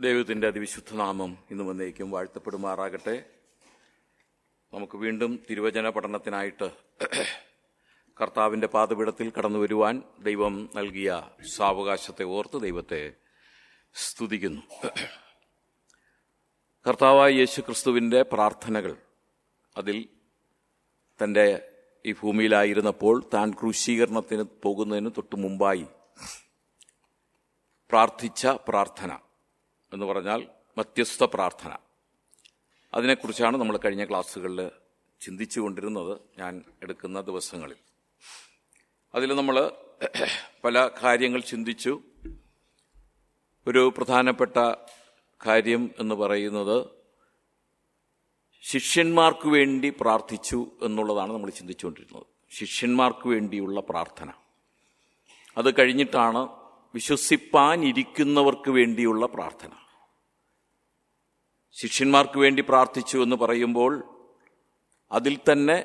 ദൈവത്തിൻ്റെ അതിവിശുദ്ധ നാമം ഇന്നും എന്നേക്കും വാഴ്ത്തപ്പെടുമാറാകട്ടെ. നമുക്ക് വീണ്ടും തിരുവചന പഠനത്തിനായിട്ട് കർത്താവിൻ്റെ പാദപീഠത്തിൽ കടന്നു വരുവാൻ ദൈവം നൽകിയ സാവകാശത്തെ ഓർത്ത് ദൈവത്തെ സ്തുതിക്കുന്നു. കർത്താവായ യേശുക്രിസ്തുവിൻ്റെ പ്രാർത്ഥനകൾ, അതിൽ തൻ്റെ ഈ ഭൂമിയിലായിരുന്നപ്പോൾ താൻ ക്രൂശീകരണത്തിന് പോകുന്നതിന് തൊട്ട് മുമ്പായി പ്രാർത്ഥിച്ച പ്രാർത്ഥന എന്ന് പറഞ്ഞാൽ മധ്യസ്ഥ പ്രാർത്ഥന. അതിനെക്കുറിച്ചാണ് നമ്മൾ കഴിഞ്ഞ ക്ലാസ്സുകളിൽ ചിന്തിച്ചു കൊണ്ടിരുന്നത്, ഞാൻ എടുക്കുന്ന ദിവസങ്ങളിൽ. അതിൽ നമ്മൾ പല കാര്യങ്ങൾ ചിന്തിച്ചു. ഒരു പ്രധാനപ്പെട്ട കാര്യം എന്ന് പറയുന്നത് ശിഷ്യന്മാർക്ക് വേണ്ടി പ്രാർത്ഥിച്ചു എന്നുള്ളതാണ് നമ്മൾ ചിന്തിച്ചുകൊണ്ടിരുന്നത്. ശിഷ്യന്മാർക്ക് വേണ്ടിയുള്ള പ്രാർത്ഥന. അത് കഴിഞ്ഞിട്ടാണ് വിശ്വസിപ്പാനിരിക്കുന്നവർക്ക് വേണ്ടിയുള്ള പ്രാർത്ഥന. ശിഷ്യന്മാർക്ക് വേണ്ടി പ്രാർത്ഥിച്ചു എന്ന് പറയുമ്പോൾ അതിൽ തന്നെ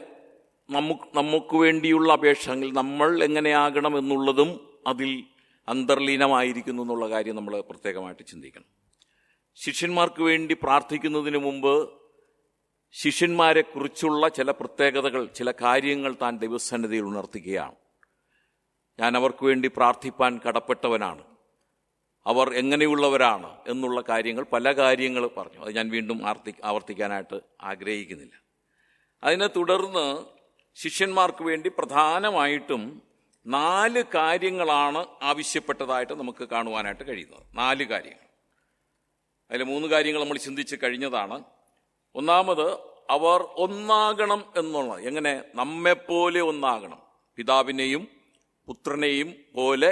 നമുക്ക് വേണ്ടിയുള്ള അപേക്ഷകൾ നമ്മൾ എങ്ങനെയാകണം എന്നുള്ളതും അതിൽ അന്തർലീനമായിരിക്കുന്നു എന്നുള്ള കാര്യം നമ്മൾ പ്രത്യേകമായിട്ട് ചിന്തിക്കണം. ശിഷ്യന്മാർക്ക് വേണ്ടി പ്രാർത്ഥിക്കുന്നതിന് മുമ്പ് ശിഷ്യന്മാരെക്കുറിച്ചുള്ള ചില പ്രത്യേകതകൾ, ചില കാര്യങ്ങൾ താൻ ദൈവസന്നിധിയിൽ ഉണർത്തുകയാണ്. ഞാൻ അവർക്ക് വേണ്ടി പ്രാർത്ഥിപ്പാൻ കടപ്പെട്ടവനാണ്, അവർ എങ്ങനെയുള്ളവരാണ് എന്നുള്ള കാര്യങ്ങൾ, പല കാര്യങ്ങൾ പറഞ്ഞു. അത് ഞാൻ വീണ്ടും ആവർത്തിക്കാനായിട്ട് ആഗ്രഹിക്കുന്നില്ല. അതിനെ തുടർന്ന് ശിഷ്യന്മാർക്ക് വേണ്ടി പ്രധാനമായിട്ടും 4 കാര്യങ്ങളാണ് ആവശ്യപ്പെട്ടതായിട്ട് നമുക്ക് കാണുവാനായിട്ട് കഴിയുന്നത്. 4 കാര്യങ്ങൾ. അതിൽ 3 കാര്യങ്ങൾ നമ്മൾ ചിന്തിച്ച് കഴിഞ്ഞതാണ്. ഒന്നാമത്, അവർ ഒന്നാകണം എന്നുള്ളത്. എങ്ങനെ? നമ്മെപ്പോലെ ഒന്നാകണം, പിതാവിനെയും പുത്രനെയും പോലെ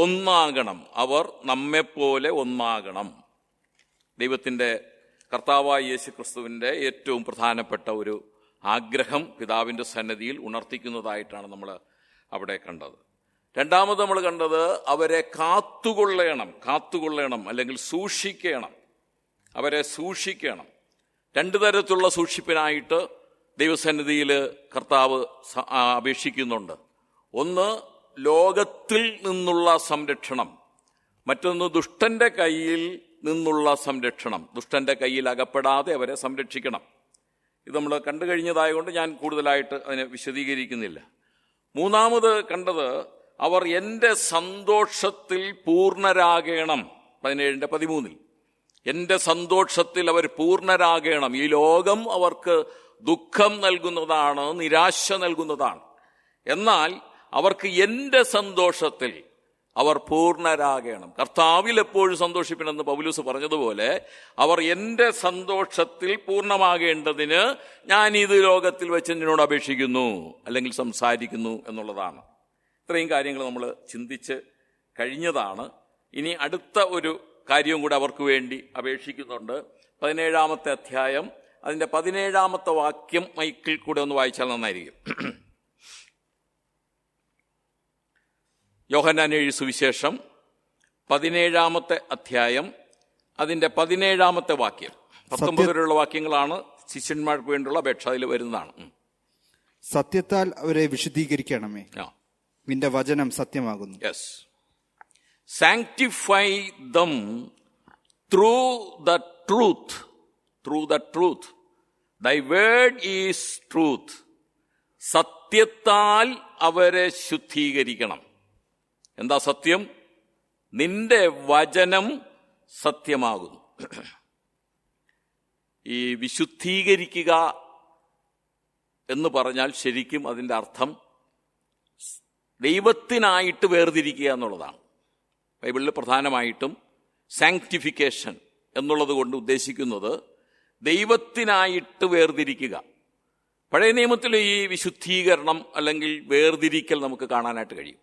ഒന്നാകണം. അവർ നമ്മെപ്പോലെ ഒന്നാകണം. ദൈവത്തിൻ്റെ കർത്താവായ യേശുക്രിസ്തുവിൻ്റെ ഏറ്റവും പ്രധാനപ്പെട്ട ഒരു ആഗ്രഹം പിതാവിൻ്റെ സന്നിധിയിൽ ഉണർത്തിക്കുന്നതായിട്ടാണ് നമ്മൾ അവിടെ കണ്ടത്. രണ്ടാമത് നമ്മൾ കണ്ടത്, അവരെ കാത്തുകൊള്ളണം അല്ലെങ്കിൽ സൂക്ഷിക്കണം. അവരെ സൂക്ഷിക്കണം. 2 തരത്തിലുള്ള സൂക്ഷിപ്പിനായിട്ട് ദൈവസന്നിധിയിൽ കർത്താവ് അപേക്ഷിക്കുന്നുണ്ട്. ഒന്ന്, ലോകത്തിൽ നിന്നുള്ള സംരക്ഷണം. മറ്റൊന്ന്, ദുഷ്ടന്റെ കയ്യിൽ നിന്നുള്ള സംരക്ഷണം. ദുഷ്ടന്റെ കയ്യിൽ അകപ്പെടാതെ അവരെ സംരക്ഷിക്കണം. ഇത് നമ്മൾ കണ്ടു കഴിഞ്ഞതായതുകൊണ്ട് ഞാൻ കൂടുതലായിട്ട് അതിനെ വിശദീകരിക്കുന്നില്ല. മൂന്നാമത് കണ്ടത്, അവർ എൻ്റെ സന്തോഷത്തിൽ പൂർണ്ണരാകണം. 17:13 എൻ്റെ സന്തോഷത്തിൽ അവർ പൂർണ്ണരാകണം. ഈ ലോകം അവർക്ക് ദുഃഖം നൽകുന്നതാണ്, നിരാശ നൽകുന്നതാണ്. എന്നാൽ അവർക്ക് എൻ്റെ സന്തോഷത്തിൽ അവർ പൂർണ്ണരാകണം. കർത്താവിൽ എപ്പോഴും സന്തോഷിപ്പിനെന്ന് പൗലോസ് പറഞ്ഞതുപോലെ അവർ എൻ്റെ സന്തോഷത്തിൽ പൂർണ്ണമാകേണ്ടതിന് ഞാൻ ഇത് ലോകത്തിൽ വെച്ച് നിന്നോട് അപേക്ഷിക്കുന്നു അല്ലെങ്കിൽ സംസാരിക്കുന്നു എന്നുള്ളതാണ്. ഇത്രയും കാര്യങ്ങൾ നമ്മൾ ചിന്തിച്ച് കഴിഞ്ഞതാണ്. ഇനി അടുത്ത ഒരു കാര്യവും കൂടെ അവർക്ക് വേണ്ടി അപേക്ഷിക്കുന്നുണ്ട്. 17-ാമത്തെ അധ്യായം, അതിൻ്റെ 17-ാമത്തെ വാക്യം മൈക്കിൽ കൂടെ ഒന്ന് വായിച്ചാൽ നന്നായിരിക്കും. യോഹന്നാൻ എഴുതിയ സുവിശേഷം 17-ാമത്തെ അധ്യായം, അതിൻ്റെ 17-ാമത്തെ വാക്യം. 19 വരെയുള്ള വാക്യങ്ങളാണ് ശിഷ്യന്മാർക്ക് വേണ്ടിയുള്ള അപേക്ഷ. അതിൽ വരുന്നതാണ്. സത്യത്താൽ അവരെ വിശുദ്ധീകരിക്കണമേ, നിന്റെ വചനം സത്യമാകുന്നു. Yes. Sanctify them through the truth. Thy word is truth. സത്യത്താൽ അവരെ ശുദ്ധീകരിക്കണം. എന്താ സത്യം? നിന്റെ വചനം സത്യമാകുന്നു. ഈ വിശുദ്ധീകരിക്കുക എന്ന് പറഞ്ഞാൽ ശരിക്കും അതിൻ്റെ അർത്ഥം ദൈവത്തിനായിട്ട് വേർതിരിക്കുക എന്നുള്ളതാണ്. ബൈബിളിൽ പ്രധാനമായിട്ടും സാങ്ക്ടിഫിക്കേഷൻ എന്നുള്ളത് കൊണ്ട് ഉദ്ദേശിക്കുന്നത് ദൈവത്തിനായിട്ട് വേർതിരിക്കുക. പഴയ നിയമത്തിൽ ഈ വിശുദ്ധീകരണം അല്ലെങ്കിൽ വേർതിരിക്കൽ നമുക്ക് കാണാനായിട്ട് കഴിയും.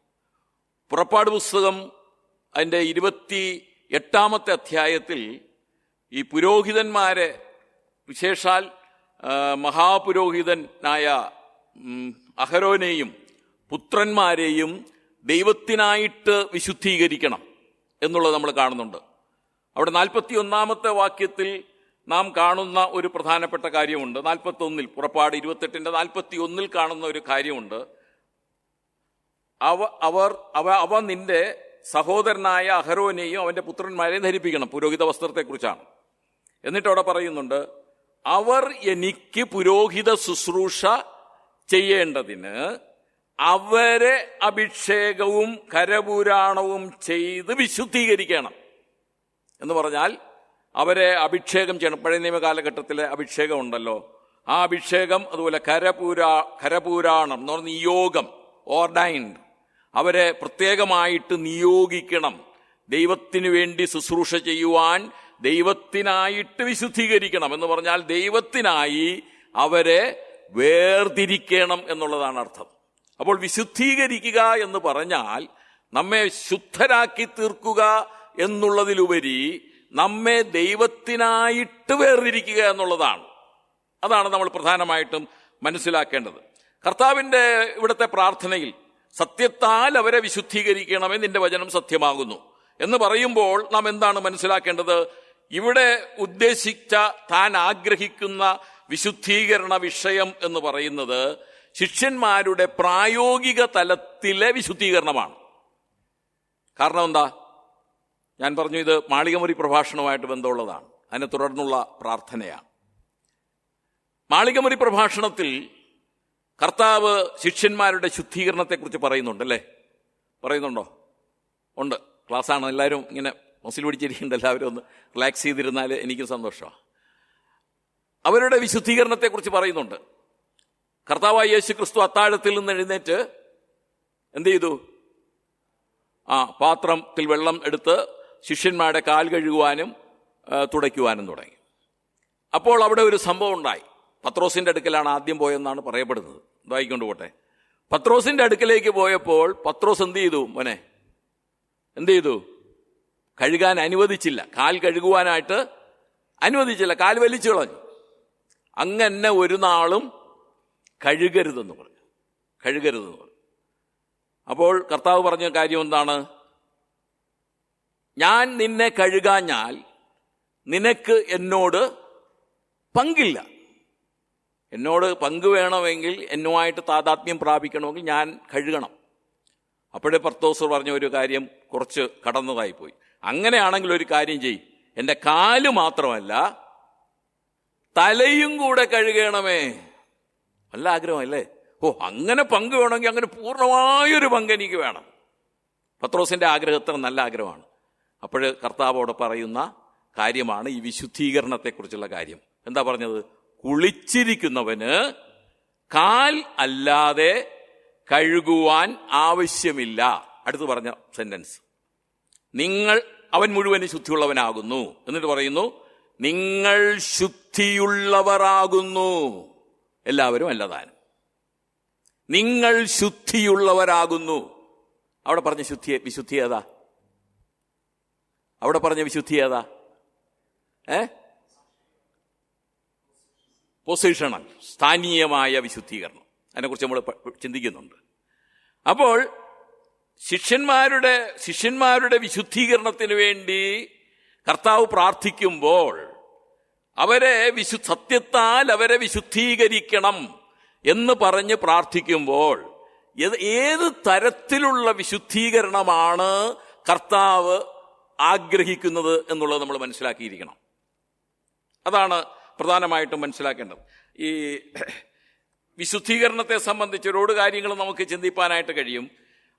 പുറപ്പാട് പുസ്തകം അതിൻ്റെ 28-ാമത്തെ അധ്യായത്തിൽ ഈ പുരോഹിതന്മാരെ, വിശേഷാൽ മഹാപുരോഹിതനായ അഹരോനെയും പുത്രന്മാരെയും ദൈവത്തിനായിട്ട് വിശുദ്ധീകരിക്കണം എന്നുള്ളത് നമ്മൾ കാണുന്നുണ്ട്. അവിടെ 41-ാമത്തെ വാക്യത്തിൽ നാം കാണുന്ന ഒരു പ്രധാനപ്പെട്ട കാര്യമുണ്ട്. 41-ൽ, പുറപ്പാട് 28-ന്റെ 41-ൽ കാണുന്ന ഒരു കാര്യമുണ്ട്. അവ നിന്റെ സഹോദരനായ അഹരോനെയും അവന്റെ പുത്രന്മാരെയും ധരിപ്പിക്കണം. പുരോഹിത വസ്ത്രത്തെക്കുറിച്ചാണ്. എന്നിട്ട് അവിടെ പറയുന്നുണ്ട്, അവർ എനിക്ക് പുരോഹിത ശുശ്രൂഷ ചെയ്യേണ്ടതിന് അവരെ അഭിഷേകവും കരപുരാണവും ചെയ്ത് വിശുദ്ധീകരിക്കണം എന്ന് പറഞ്ഞാൽ അവരെ അഭിഷേകം ചെയ്യണം. പഴയ നിയമ കാലഘട്ടത്തിലെ അഭിഷേകം ഉണ്ടല്ലോ, ആ അഭിഷേകം, അതുപോലെ കരപുരാണം എന്ന് പറഞ്ഞ നിയോഗം, ഓർഡൈൻഡ്, അവരെ പ്രത്യേകമായിട്ട് നിയോഗിക്കണം. ദൈവത്തിന് വേണ്ടി ശുശ്രൂഷ ചെയ്യുവാൻ ദൈവത്തിനായിട്ട് വിശുദ്ധീകരിക്കണം എന്ന് പറഞ്ഞാൽ ദൈവത്തിനായി അവരെ വേർതിരിക്കണം എന്നുള്ളതാണ് അർത്ഥം. അപ്പോൾ വിശുദ്ധീകരിക്കുക എന്ന് പറഞ്ഞാൽ നമ്മെ ശുദ്ധരാക്കി തീർക്കുക എന്നുള്ളതിലുപരി നമ്മെ ദൈവത്തിനായിട്ട് വേർതിരിക്കുക എന്നുള്ളതാണ്. അതാണ് നമ്മൾ പ്രധാനമായിട്ടും മനസ്സിലാക്കേണ്ടത്. കർത്താവിന്റെ ഇവിടുത്തെ പ്രാർത്ഥനയിൽ സത്യത്താൽ അവരെ വിശുദ്ധീകരിക്കണമേ, നിന്റെ വചനം സത്യമാകുന്നു എന്ന് പറയുമ്പോൾ നാം എന്താണ് മനസ്സിലാക്കേണ്ടത്? ഇവിടെ ഉദ്ദേശിച്ച താൻ ആഗ്രഹിക്കുന്ന വിശുദ്ധീകരണ വിഷയം എന്ന് പറയുന്നത് ശിഷ്യന്മാരുടെ പ്രായോഗിക തലത്തിലെ വിശുദ്ധീകരണമാണ്. കാരണം എന്താ? ഞാൻ പറഞ്ഞു, ഇത് മാളികമുറി പ്രഭാഷണവുമായിട്ട് ബന്ധമുള്ളതാണ്. അതിനെ തുടർന്നുള്ള പ്രാർത്ഥനയാണ്. മാളികമുറി പ്രഭാഷണത്തിൽ കർത്താവ് ശിഷ്യന്മാരുടെ ശുദ്ധീകരണത്തെക്കുറിച്ച് പറയുന്നുണ്ടല്ലേ? പറയുന്നുണ്ടോ? ഉണ്ട്. ക്ലാസ്സാണ്, എല്ലാവരും ഇങ്ങനെ മസിൽ പിടിച്ചിരിക്കുന്നുണ്ട്. എല്ലാവരും ഒന്ന് റിലാക്സ് ചെയ്തിരുന്നാൽ എനിക്ക് സന്തോഷമാണ്. അവരുടെ വിശുദ്ധീകരണത്തെക്കുറിച്ച് പറയുന്നുണ്ട്. കർത്താവായ യേശു ക്രിസ്തു അത്താഴത്തിൽ നിന്ന് എഴുന്നേറ്റ് എന്ത് ചെയ്തു? പാത്രത്തിൽ വെള്ളം എടുത്ത് ശിഷ്യന്മാരുടെ കാൽ കഴുകുവാനും തുടയ്ക്കുവാനും തുടങ്ങി. അപ്പോൾ അവിടെ ഒരു സംഭവം ഉണ്ടായി. പത്രോസിന്റെ അടുക്കലാണ് ആദ്യം പോയെന്നാണ് പറയപ്പെടുന്നത്. ഇതായിക്കൊണ്ട് പോട്ടെ. പത്രോസിന്റെ അടുക്കലേക്ക് പോയപ്പോൾ പത്രോസ് എന്ത് ചെയ്തു? മോനെ എന്ത് ചെയ്തു? കഴുകാൻ അനുവദിച്ചില്ല. കാൽ കഴുകുവാനായിട്ട് അനുവദിച്ചില്ല. കാൽ വലിച്ചു കളഞ്ഞു. അങ്ങനെ ഒരു നാളും കഴുകരുതെന്ന് പറഞ്ഞു. കഴുകരുതെന്ന് പറഞ്ഞു. അപ്പോൾ കർത്താവ് പറഞ്ഞ കാര്യം എന്താണ്? ഞാൻ നിന്നെ കഴുകാഞ്ഞാൽ നിനക്ക് എന്നോട് പങ്കില്ല. എന്നോട് പങ്ക് വേണമെങ്കിൽ, എന്നുമായിട്ട് താതാത്മ്യം പ്രാപിക്കണമെങ്കിൽ ഞാൻ കഴുകണം. അപ്പോഴേ പത്രോസ് പറഞ്ഞ ഒരു കാര്യം കുറച്ച് കടന്നതായിപ്പോയി. അങ്ങനെയാണെങ്കിൽ ഒരു കാര്യം ചെയ്യും, എൻ്റെ കാല് മാത്രമല്ല തലയും കൂടെ കഴുകണമേ. നല്ല ആഗ്രഹമല്ലേ? അങ്ങനെ പങ്ക് വേണമെങ്കിൽ അങ്ങനെ പൂർണ്ണമായൊരു പങ്ക് എനിക്ക് വേണം. പത്രോസിന്റെ ആഗ്രഹത്തിന് നല്ല ആഗ്രഹമാണ്. അപ്പോൾ കർത്താവോട് പറയുന്ന കാര്യമാണ് ഈ വിശുദ്ധീകരണത്തെക്കുറിച്ചുള്ള കാര്യം. എന്താ പറഞ്ഞത്? കുളിച്ചിരിക്കുന്നവന് കാൽ അല്ലാതെ കഴുകുവാൻ ആവശ്യമില്ല. അടുത്ത് പറഞ്ഞ സെന്റൻസ്, അവൻ മുഴുവൻ ശുദ്ധിയുള്ളവനാകുന്നു. എന്നിട്ട് പറയുന്നു, നിങ്ങൾ ശുദ്ധിയുള്ളവരാകുന്നു. എല്ലാവരും അല്ലതാനും. നിങ്ങൾ ശുദ്ധിയുള്ളവരാകുന്നു. അവിടെ പറഞ്ഞ വിശുദ്ധി ഏതാ? അവിടെ പറഞ്ഞ വിശുദ്ധി ഏതാ? പൊസിഷണൽ, സ്ഥാനീയമായ വിശുദ്ധീകരണം. അതിനെക്കുറിച്ച് നമ്മൾ ചിന്തിക്കുന്നുണ്ട്. അപ്പോൾ ശിഷ്യന്മാരുടെ വിശുദ്ധീകരണത്തിന് വേണ്ടി കർത്താവ് പ്രാർത്ഥിക്കുമ്പോൾ അവരെ സത്യത്താൽ അവരെ വിശുദ്ധീകരിക്കണം എന്ന് പറഞ്ഞ് പ്രാർത്ഥിക്കുമ്പോൾ ഏത് തരത്തിലുള്ള വിശുദ്ധീകരണമാണ് കർത്താവ് ആഗ്രഹിക്കുന്നത് എന്നുള്ളത് നമ്മൾ മനസ്സിലാക്കിയിരിക്കണം. അതാണ് പ്രധാനമായിട്ടും മനസ്സിലാക്കേണ്ടത്. ഈ വിശുദ്ധീകരണത്തെ സംബന്ധിച്ച് ഒരുപാട് കാര്യങ്ങൾ നമുക്ക് ചിന്തിപ്പാനായിട്ട് കഴിയും.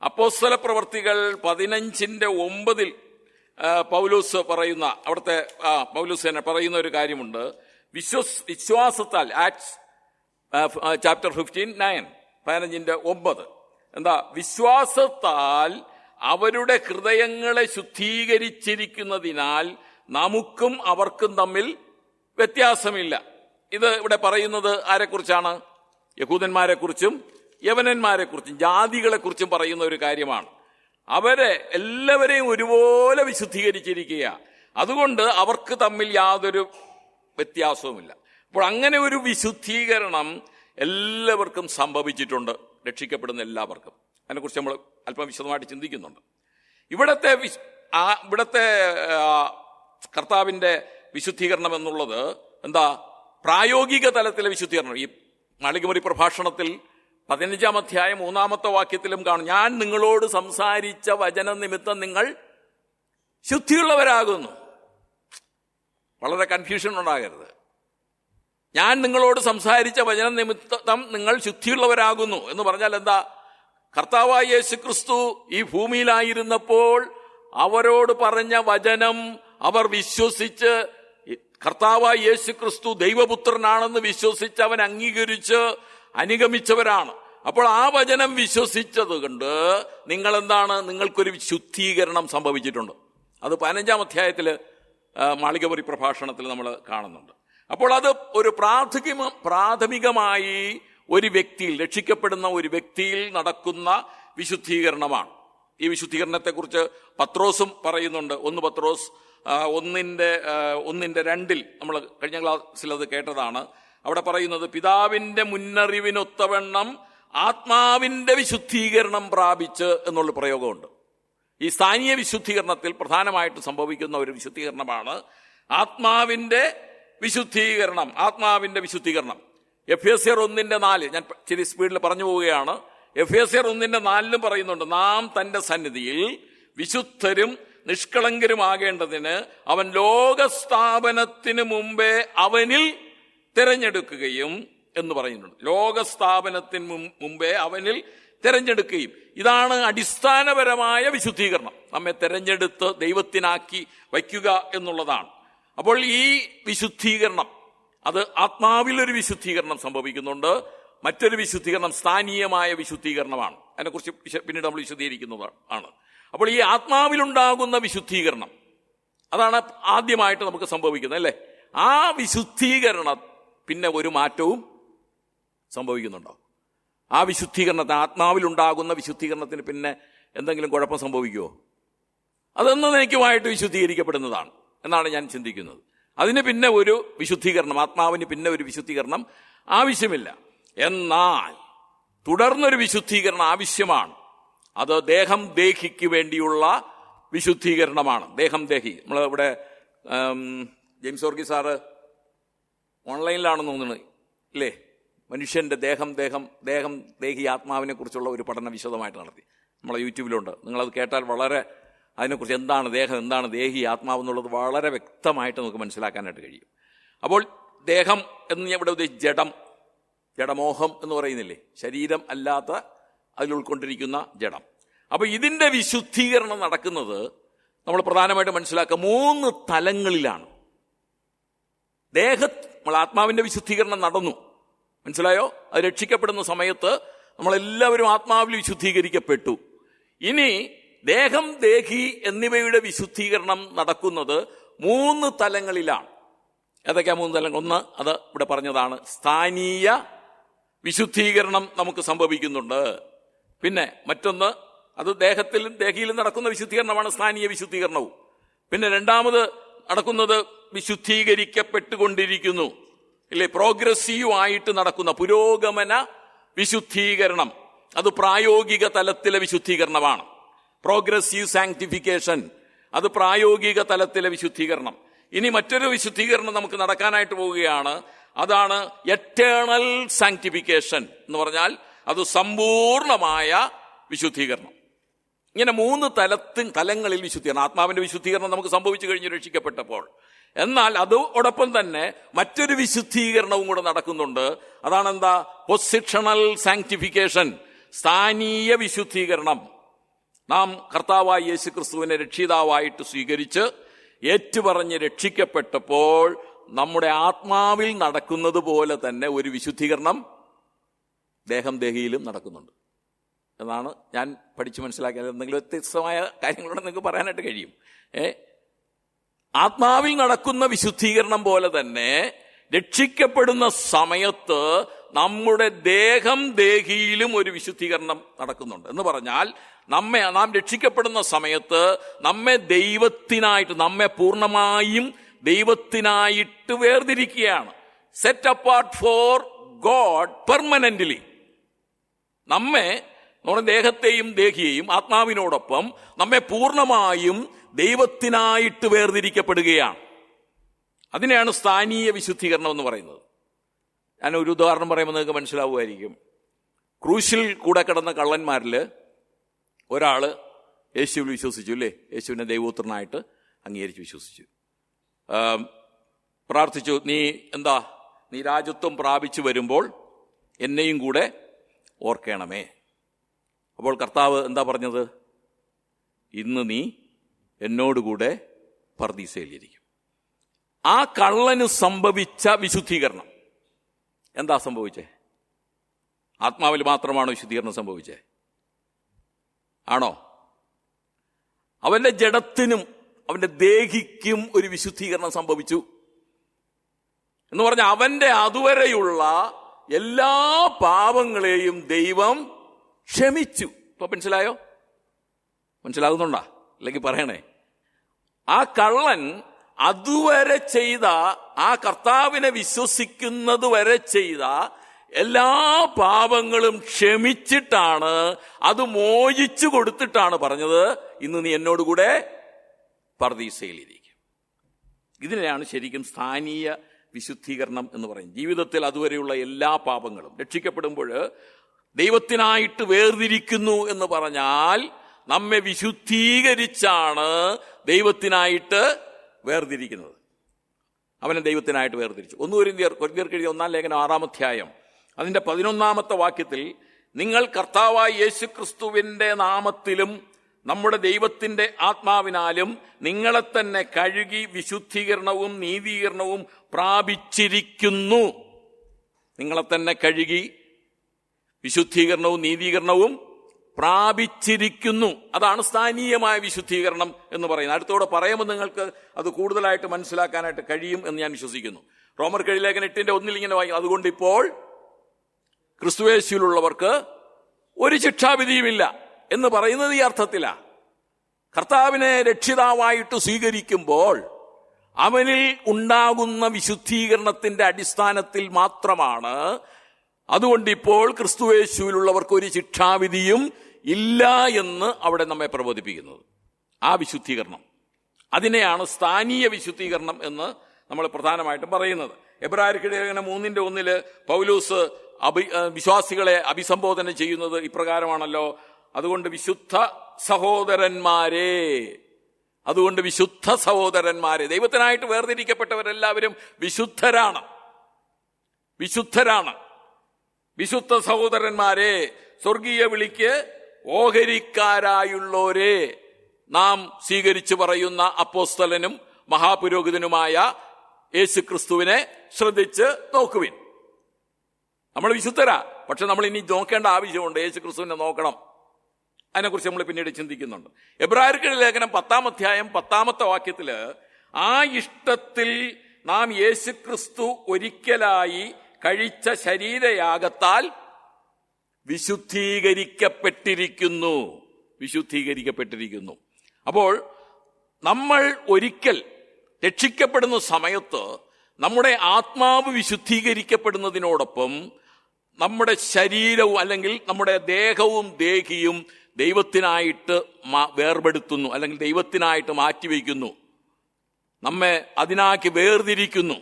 അപ്പോസ്തല പ്രവർത്തികൾ 15:9 പൗലോസ് പറയുന്ന, അവിടുത്തെ പൗലോസ് തന്നെ പറയുന്ന ഒരു കാര്യമുണ്ട്. വിശ്വാസത്താൽ, ആക്ട്സ് ചാപ്റ്റർ 15:9, 15:9 എന്താ? വിശ്വാസത്താൽ അവരുടെ ഹൃദയങ്ങളെ ശുദ്ധീകരിച്ചിരിക്കുന്നതിനാൽ നമുക്കും അവർക്കും തമ്മിൽ വ്യത്യാസമില്ല. ഇത് ഇവിടെ പറയുന്നത് ആരെക്കുറിച്ചാണ്? യഹൂദന്മാരെ കുറിച്ചും യവനന്മാരെ കുറിച്ചും ജാതികളെ കുറിച്ചും പറയുന്ന ഒരു കാര്യമാണ്. അവരെ എല്ലാവരെയും ഒരുപോലെ വിശുദ്ധീകരിച്ചിരിക്കുക. അതുകൊണ്ട് അവർക്ക് തമ്മിൽ യാതൊരു വ്യത്യാസവുമില്ല. അപ്പോൾ അങ്ങനെ ഒരു വിശുദ്ധീകരണം എല്ലാവർക്കും സംഭവിച്ചിട്ടുണ്ട്, രക്ഷിക്കപ്പെടുന്ന എല്ലാവർക്കും. അതിനെക്കുറിച്ച് നമ്മൾ അല്പം വിശദമായിട്ട് ചിന്തിക്കുന്നുണ്ട്. ഇവിടത്തെ കർത്താവിന്റെ വിശുദ്ധീകരണം എന്നുള്ളത് എന്താ? പ്രായോഗിക തലത്തിലെ വിശുദ്ധീകരണം. ഈ മാളികമുറി പ്രഭാഷണത്തിൽ 15-ാം അധ്യായം 3-ാമത്തെ വാക്യത്തിലും കാണും, ഞാൻ നിങ്ങളോട് സംസാരിച്ച വചന നിമിത്തം നിങ്ങൾ ശുദ്ധിയുള്ളവരാകുന്നു. വളരെ കൺഫ്യൂഷൻ ഉണ്ടാകരുത്. ഞാൻ നിങ്ങളോട് സംസാരിച്ച വചന നിമിത്തം നിങ്ങൾ ശുദ്ധിയുള്ളവരാകുന്നു എന്ന് പറഞ്ഞാൽ എന്താ? കർത്താവായ യേശുക്രിസ്തു ഈ ഭൂമിയിലായിരുന്നപ്പോൾ അവരോട് പറഞ്ഞ വചനം അവർ വിശ്വസിച്ച്, കർത്താവായ യേശുക്രിസ്തു ദൈവപുത്രനാണെന്ന് വിശ്വസിച്ച് അവൻ അംഗീകരിച്ച് അനുഗമിച്ചവരാണ്. അപ്പോൾ ആ വചനം വിശ്വസിച്ചത് കൊണ്ട് നിങ്ങൾ എന്താണ്? നിങ്ങൾക്കൊരു ശുദ്ധീകരണം സംഭവിച്ചിട്ടുണ്ട്. അത് 15-ാം അധ്യായത്തിൽ മാളികപുരി പ്രഭാഷണത്തിൽ നമ്മൾ കാണുന്നുണ്ട്. അപ്പോൾ അത് ഒരു പ്രാഥമികമായി ഒരു വ്യക്തിയിൽ, രക്ഷിക്കപ്പെടുന്ന ഒരു വ്യക്തിയിൽ നടക്കുന്ന വിശുദ്ധീകരണമാണ്. ഈ വിശുദ്ധീകരണത്തെക്കുറിച്ച് പത്രോസും പറയുന്നുണ്ട്. 1 പത്രോസ് 1:2 നമ്മൾ കഴിഞ്ഞ ക്ലാസ്സിൽ അത് കേട്ടതാണ്. അവിടെ പറയുന്നത്, പിതാവിന്റെ മുന്നറിവിനൊത്തവണ്ണം ആത്മാവിന്റെ വിശുദ്ധീകരണം പ്രാപിച്ച് എന്നുള്ള പ്രയോഗമുണ്ട്. ഈ സ്ഥാനീയ വിശുദ്ധീകരണത്തിൽ പ്രധാനമായിട്ട് സംഭവിക്കുന്ന ഒരു വിശുദ്ധീകരണമാണ് ആത്മാവിന്റെ വിശുദ്ധീകരണം. ആത്മാവിന്റെ വിശുദ്ധീകരണം എഫേസ്യർ 1:4, ഞാൻ ചില സ്പീഡിൽ പറഞ്ഞു പോവുകയാണ്. എഫേസ്യർ 1:4 പറയുന്നുണ്ട്, നാം തന്റെ സന്നിധിയിൽ വിശുദ്ധരും നിഷ്കളങ്കരുമാകേണ്ടതിന് അവൻ ലോകസ്ഥാപനത്തിന് മുമ്പേ അവനിൽ തിരഞ്ഞെടുക്കുകയും എന്ന് പറയുന്നുണ്ട്. ലോകസ്ഥാപനത്തിന് മുമ്പേ അവനിൽ തിരഞ്ഞെടുക്കുകയും. ഇതാണ് അടിസ്ഥാനപരമായ വിശുദ്ധീകരണം. നമ്മെ തിരഞ്ഞെടുത്ത് ദൈവത്തിനാക്കി വയ്ക്കുക എന്നുള്ളതാണ്. അപ്പോൾ ഈ വിശുദ്ധീകരണം, അത് ആത്മാവിലൊരു വിശുദ്ധീകരണം സംഭവിക്കുന്നുണ്ട്. മറ്റൊരു വിശുദ്ധീകരണം സ്ഥാനീയമായ വിശുദ്ധീകരണമാണ്. അതിനെക്കുറിച്ച് പിന്നീട് നമ്മൾ വിശദീകരിക്കുന്നതാണ്. അപ്പോൾ ഈ ആത്മാവിലുണ്ടാകുന്ന വിശുദ്ധീകരണം, അതാണ് ആദ്യമായിട്ട് നമുക്ക് സംഭവിക്കുന്നത്, അല്ലേ? ആ വിശുദ്ധീകരണം പിന്നെ ഒരു മാറ്റവും സംഭവിക്കുന്നുണ്ടോ? ആ വിശുദ്ധീകരണത്തിന്, ആത്മാവിലുണ്ടാകുന്ന വിശുദ്ധീകരണത്തിന് പിന്നെ എന്തെങ്കിലും കുഴപ്പം സംഭവിക്കുമോ? അതെന്നേക്കുമായിട്ട് വിശുദ്ധീകരിക്കപ്പെടുന്നതാണ് എന്നാണ് ഞാൻ ചിന്തിക്കുന്നത്. അതിന് പിന്നെ ഒരു വിശുദ്ധീകരണം, ആത്മാവിന് പിന്നെ ഒരു വിശുദ്ധീകരണം ആവശ്യമില്ല. എന്നാൽ തുടർന്നൊരു വിശുദ്ധീകരണം ആവശ്യമാണ്. അത് ദേഹം ദേഹിക്ക് വേണ്ടിയുള്ള വിശുദ്ധീകരണമാണ്. ദേഹം ദേഹി, നമ്മൾ ഇവിടെ ജെയിംസ് ഓർഗി സാറ് ഓൺലൈനിലാണെന്ന് തോന്നുന്നത്, ഇല്ലേ? മനുഷ്യന്റെ ദേഹം ദേഹി ആത്മാവിനെ കുറിച്ചുള്ള ഒരു പഠനം വിശദമായിട്ട് നടത്തി. നമ്മളെ യൂട്യൂബിലുണ്ട്. നിങ്ങളത് കേട്ടാൽ വളരെ അതിനെക്കുറിച്ച് എന്താണ് ദേഹം, എന്താണ് ദേഹി, ആത്മാവ് എന്നുള്ളത് വളരെ വ്യക്തമായിട്ട് നമുക്ക് മനസ്സിലാക്കാനായിട്ട് കഴിയും. അപ്പോൾ ദേഹം എന്ന് ഞാൻ ഇവിടെ ഉദ്ദേശിച്ച് ജഡമോഹം എന്ന് പറയുന്നില്ലേ, ശരീരം അല്ലാത്ത അതിൽ ഉൾക്കൊണ്ടിരിക്കുന്ന ജഡം. അപ്പൊ ഇതിന്റെ വിശുദ്ധീകരണം നടക്കുന്നത് നമ്മൾ പ്രധാനമായിട്ട് മനസ്സിലാക്കുക 3 തലങ്ങളിലാണ്. നമ്മൾ ആത്മാവിന്റെ വിശുദ്ധീകരണം നടന്നു, മനസ്സിലായോ? അത് രക്ഷിക്കപ്പെടുന്ന സമയത്ത് നമ്മളെല്ലാവരും ആത്മാവിൽ വിശുദ്ധീകരിക്കപ്പെട്ടു. ഇനി ദേഹം ദേഹി എന്നിവയുടെ വിശുദ്ധീകരണം നടക്കുന്നത് 3 തലങ്ങളിലാണ്. ഏതൊക്കെയാ 3 തലങ്ങൾ? ഒന്ന്, അത് ഇവിടെ പറഞ്ഞതാണ്, സ്ഥാനീയ വിശുദ്ധീകരണം നമുക്ക് സംഭവിക്കുന്നുണ്ട്. പിന്നെ മറ്റൊന്ന്, അത് ദേഹിയിലും നടക്കുന്ന വിശുദ്ധീകരണമാണ് സ്ഥാനീയ വിശുദ്ധീകരണവും. പിന്നെ രണ്ടാമത് നടക്കുന്നത് വിശുദ്ധീകരിക്കപ്പെട്ടുകൊണ്ടിരിക്കുന്നു, ഇല്ലേ? പ്രോഗ്രസീവ് ആയിട്ട് നടക്കുന്ന പുരോഗമന വിശുദ്ധീകരണം, അത് പ്രായോഗിക തലത്തിലെ വിശുദ്ധീകരണമാണ്. പ്രോഗ്രസീവ് സാങ്ക്ടിഫിക്കേഷൻ, അത് പ്രായോഗിക തലത്തിലെ വിശുദ്ധീകരണം. ഇനി മറ്റൊരു വിശുദ്ധീകരണം നമുക്ക് നടക്കാനായിട്ട് പോവുകയാണ്. അതാണ് എറ്റേണൽ സാങ്ക്ടിഫിക്കേഷൻ എന്ന് പറഞ്ഞാൽ അത് സമ്പൂർണമായ വിശുദ്ധീകരണം. ഇങ്ങനെ 3 തലങ്ങളിൽ വിശുദ്ധീകരണം. ആത്മാവിന്റെ വിശുദ്ധീകരണം നമുക്ക് സംഭവിച്ചു കഴിഞ്ഞ് രക്ഷിക്കപ്പെട്ടപ്പോൾ. എന്നാൽ അതോടൊപ്പം തന്നെ മറ്റൊരു വിശുദ്ധീകരണവും കൂടെ നടക്കുന്നുണ്ട്. അതാണെന്താ? പൊസിഷണൽ സാങ്ക്ടിഫിക്കേഷൻ, സ്ഥാനീയ വിശുദ്ധീകരണം. നാം കർത്താവായ യേശുക്രിസ്തുവിനെ രക്ഷിതാവായിട്ട് സ്വീകരിച്ച് ഏറ്റുപറഞ്ഞ് രക്ഷിക്കപ്പെട്ടപ്പോൾ നമ്മുടെ ആത്മാവിൽ നടക്കുന്നത് പോലെ തന്നെ ഒരു വിശുദ്ധീകരണം ദേഹം ദേഹിയിലും നടക്കുന്നുണ്ട് എന്നാണ് ഞാൻ പഠിച്ചു മനസ്സിലാക്കിയത്. എന്തെങ്കിലും വ്യത്യസ്തമായ കാര്യങ്ങളോട് നിങ്ങൾക്ക് പറയാനായിട്ട് കഴിയും. ആത്മാവിൽ നടക്കുന്ന വിശുദ്ധീകരണം പോലെ തന്നെ രക്ഷിക്കപ്പെടുന്ന സമയത്ത് നമ്മുടെ ദേഹം ദേഹിയിലും ഒരു വിശുദ്ധീകരണം നടക്കുന്നുണ്ട്. എന്ന് പറഞ്ഞാൽ നാം രക്ഷിക്കപ്പെടുന്ന സമയത്ത് നമ്മെ ദൈവത്തിനായിട്ട്, നമ്മെ പൂർണ്ണമായും ദൈവത്തിനായിട്ട് വേർതിരിക്കുകയാണ്. Set apart for God permanently. നമ്മുടെ ദേഹത്തെയും ദേഹിയെയും ആത്മാവിനോടൊപ്പം നമ്മെ പൂർണ്ണമായും ദൈവത്തിനായിട്ട് വേർതിരിക്കപ്പെടുകയാണ്. അതിനെയാണ് സ്ഥാനീയ വിശുദ്ധീകരണം എന്ന് പറയുന്നത്. ഞാൻ ഒരു ഉദാഹരണം പറയുമ്പോൾ നിങ്ങൾക്ക് മനസ്സിലാവുമായിരിക്കും. ക്രൂശിൽ കൂടെ കിടന്ന കള്ളന്മാരിൽ ഒരാള് യേശുവിൽ വിശ്വസിച്ചു, അല്ലേ? യേശുവിനെ ദൈവപുത്രനായിട്ട് അംഗീകരിച്ച് വിശ്വസിച്ചു, പ്രാർത്ഥിച്ചു, നീ രാജ്യത്വം പ്രാപിച്ചു വരുമ്പോൾ എന്നെയും കൂടെ ഓർക്കണമേ. അപ്പോൾ കർത്താവ് എന്താ പറഞ്ഞത്? ഇന്ന് നീ എന്നോടുകൂടെ പർദീസയിലിരിക്കും. ആ കള്ളന് സംഭവിച്ച വിശുദ്ധീകരണം എന്താ സംഭവിച്ചേ? ആത്മാവിൽ മാത്രമാണോ വിശുദ്ധീകരണം സംഭവിച്ചേ? ആണോ? അവന്റെ ജഡത്തിനും അവന്റെ ദേഹിക്കും ഒരു വിശുദ്ധീകരണം സംഭവിച്ചു എന്ന് പറഞ്ഞാൽ അവന്റെ അതുവരെയുള്ള എല്ലാ പാപങ്ങളെയും ദൈവം ക്ഷമിച്ചു. ഇപ്പൊ മനസ്സിലായോ? മനസ്സിലാകുന്നുണ്ടോ? അല്ലെങ്കിൽ പറയണേ. ആ കള്ളൻ അതുവരെ ചെയ്ത, ആ കർത്താവിനെ വിശ്വസിക്കുന്നത് വരെ ചെയ്ത എല്ലാ പാപങ്ങളും ക്ഷമിച്ചിട്ടാണ്, അത് മോചിച്ചു കൊടുത്തിട്ടാണ് പറഞ്ഞത്, ഇന്ന് നീ എന്നോടുകൂടെ പർദീസയിലിരിക്കും. ഇതിനെയാണ് ശരിക്കും സ്ഥാനീയ വിശുദ്ധീകരണം എന്ന് പറയും. ജീവിതത്തിൽ അതുവരെയുള്ള എല്ലാ പാപങ്ങളും രക്ഷിക്കപ്പെടുമ്പോൾ ദൈവത്തിനായിട്ട് വേർതിരിക്കുന്നു എന്ന് പറഞ്ഞാൽ നമ്മെ വിശുദ്ധീകരിച്ചാണ് ദൈവത്തിനായിട്ട് വേർതിരിക്കുന്നത്. അവനെ ദൈവത്തിനായിട്ട് വേർതിരിച്ചു. 1 കൊരിന്ത്യർക്ക് എഴുതിയ 1-ാം ലേഖനം 6-ാം അധ്യായം അതിന്റെ 11-ാമത്തെ വാക്യത്തിൽ, നിങ്ങൾ കർത്താവായ യേശുക്രിസ്തുവിന്റെ നാമത്തിലും നമ്മുടെ ദൈവത്തിന്റെ ആത്മാവിനാലും നിങ്ങളെ തന്നെ കഴുകി വിശുദ്ധീകരണവും നീതീകരണവും പ്രാപിച്ചിരിക്കുന്നു. നിങ്ങളെ തന്നെ കഴുകി വിശുദ്ധീകരണവും നീതീകരണവും പ്രാപിച്ചിരിക്കുന്നു. അതാണ് സ്ഥാനീയമായ വിശുദ്ധീകരണം എന്ന് പറയുന്നത്. അടുത്തോടെ പറയുമ്പോൾ നിങ്ങൾക്ക് അത് കൂടുതലായിട്ട് മനസ്സിലാക്കാനായിട്ട് കഴിയും എന്ന് ഞാൻ വിശ്വസിക്കുന്നു. റോമർക്ക് ലേഖനം 8-1 ഇങ്ങനെ വായിക്കും, അതുകൊണ്ട് ഇപ്പോൾ ക്രിസ്തുയേശുവിലുള്ളവർക്ക് ഒരു ശിക്ഷാവിധിയുമില്ല എന്ന് പറയുന്നത് ഈ അർത്ഥത്തിലാണ്. കർത്താവിനെ രക്ഷിതാവായിട്ട് സ്വീകരിക്കുമ്പോൾ അവനിൽ ഉണ്ടാകുന്ന വിശുദ്ധീകരണത്തിന്റെ അടിസ്ഥാനത്തിൽ മാത്രമാണ്. അതുകൊണ്ട് ഇപ്പോൾ ക്രിസ്തുയേശുവിലുള്ളവർക്ക് ഒരു ശിക്ഷാവിധിയും ഇല്ല എന്ന് അവിടെ നമ്മെ പ്രബോധിപ്പിക്കുന്നത്. ആ വിശുദ്ധീകരണം, അതിനെയാണ് സ്ഥാനീയ വിശുദ്ധീകരണം എന്ന് നമ്മൾ പ്രധാനമായിട്ടും പറയുന്നത്. എബ്രായർക്ക് ലേഖനം 3-1 പൗലോസ് വിശ്വാസികളെ അഭിസംബോധന ചെയ്യുന്നത് ഇപ്രകാരമാണല്ലോ, അതുകൊണ്ട് വിശുദ്ധ സഹോദരന്മാരെ, ദൈവത്തിനായിട്ട് വേർതിരിക്കപ്പെട്ടവരെല്ലാവരും വിശുദ്ധരാണ്. വിശുദ്ധ സഹോദരന്മാരെ, സ്വർഗീയ വിളിക്ക് ഓഹരിക്കാരായുള്ളോരെ, നാം സ്വീകരിച്ചു പറയുന്ന അപ്പോസ്തലനും മഹാപുരോഹിതനുമായ യേശുക്രിസ്തുവിനെ ശ്രദ്ധിച്ച് നോക്കുവിൻ. നമ്മൾ വിശുദ്ധരാ, പക്ഷെ നമ്മൾ ഇനി നോക്കേണ്ട ആവശ്യമുണ്ട്. യേശുക്രിസ്തുവിനെ നോക്കണം. അതിനെക്കുറിച്ച് നമ്മൾ പിന്നീട് ചിന്തിക്കുന്നുണ്ട്. എബ്രായർക്ക് ലേഖനം 10-ാം അധ്യായം 10-ാമത്തെ വാക്യത്തില്, ആ ഇഷ്ടത്തിൽ നാം യേശുക്രിസ്തു ഒരിക്കലായി കഴിച്ച ശരീരയാഗത്താൽ വിശുദ്ധീകരിക്കപ്പെട്ടിരിക്കുന്നു. അപ്പോൾ നമ്മൾ ഒരിക്കൽ രക്ഷിക്കപ്പെടുന്ന സമയത്ത് നമ്മുടെ ആത്മാവ് വിശുദ്ധീകരിക്കപ്പെടുന്നതിനോടൊപ്പം നമ്മുടെ ശരീരവും അല്ലെങ്കിൽ നമ്മുടെ ദേഹവും ദേഹിയും ദൈവത്തിനായിട്ട് വേർപെടുത്തുന്നു, അല്ലെങ്കിൽ ദൈവത്തിനായിട്ട് മാറ്റിവെക്കുന്നു, നമ്മെ അതിനാക്കി വേർതിരിക്കുന്നു.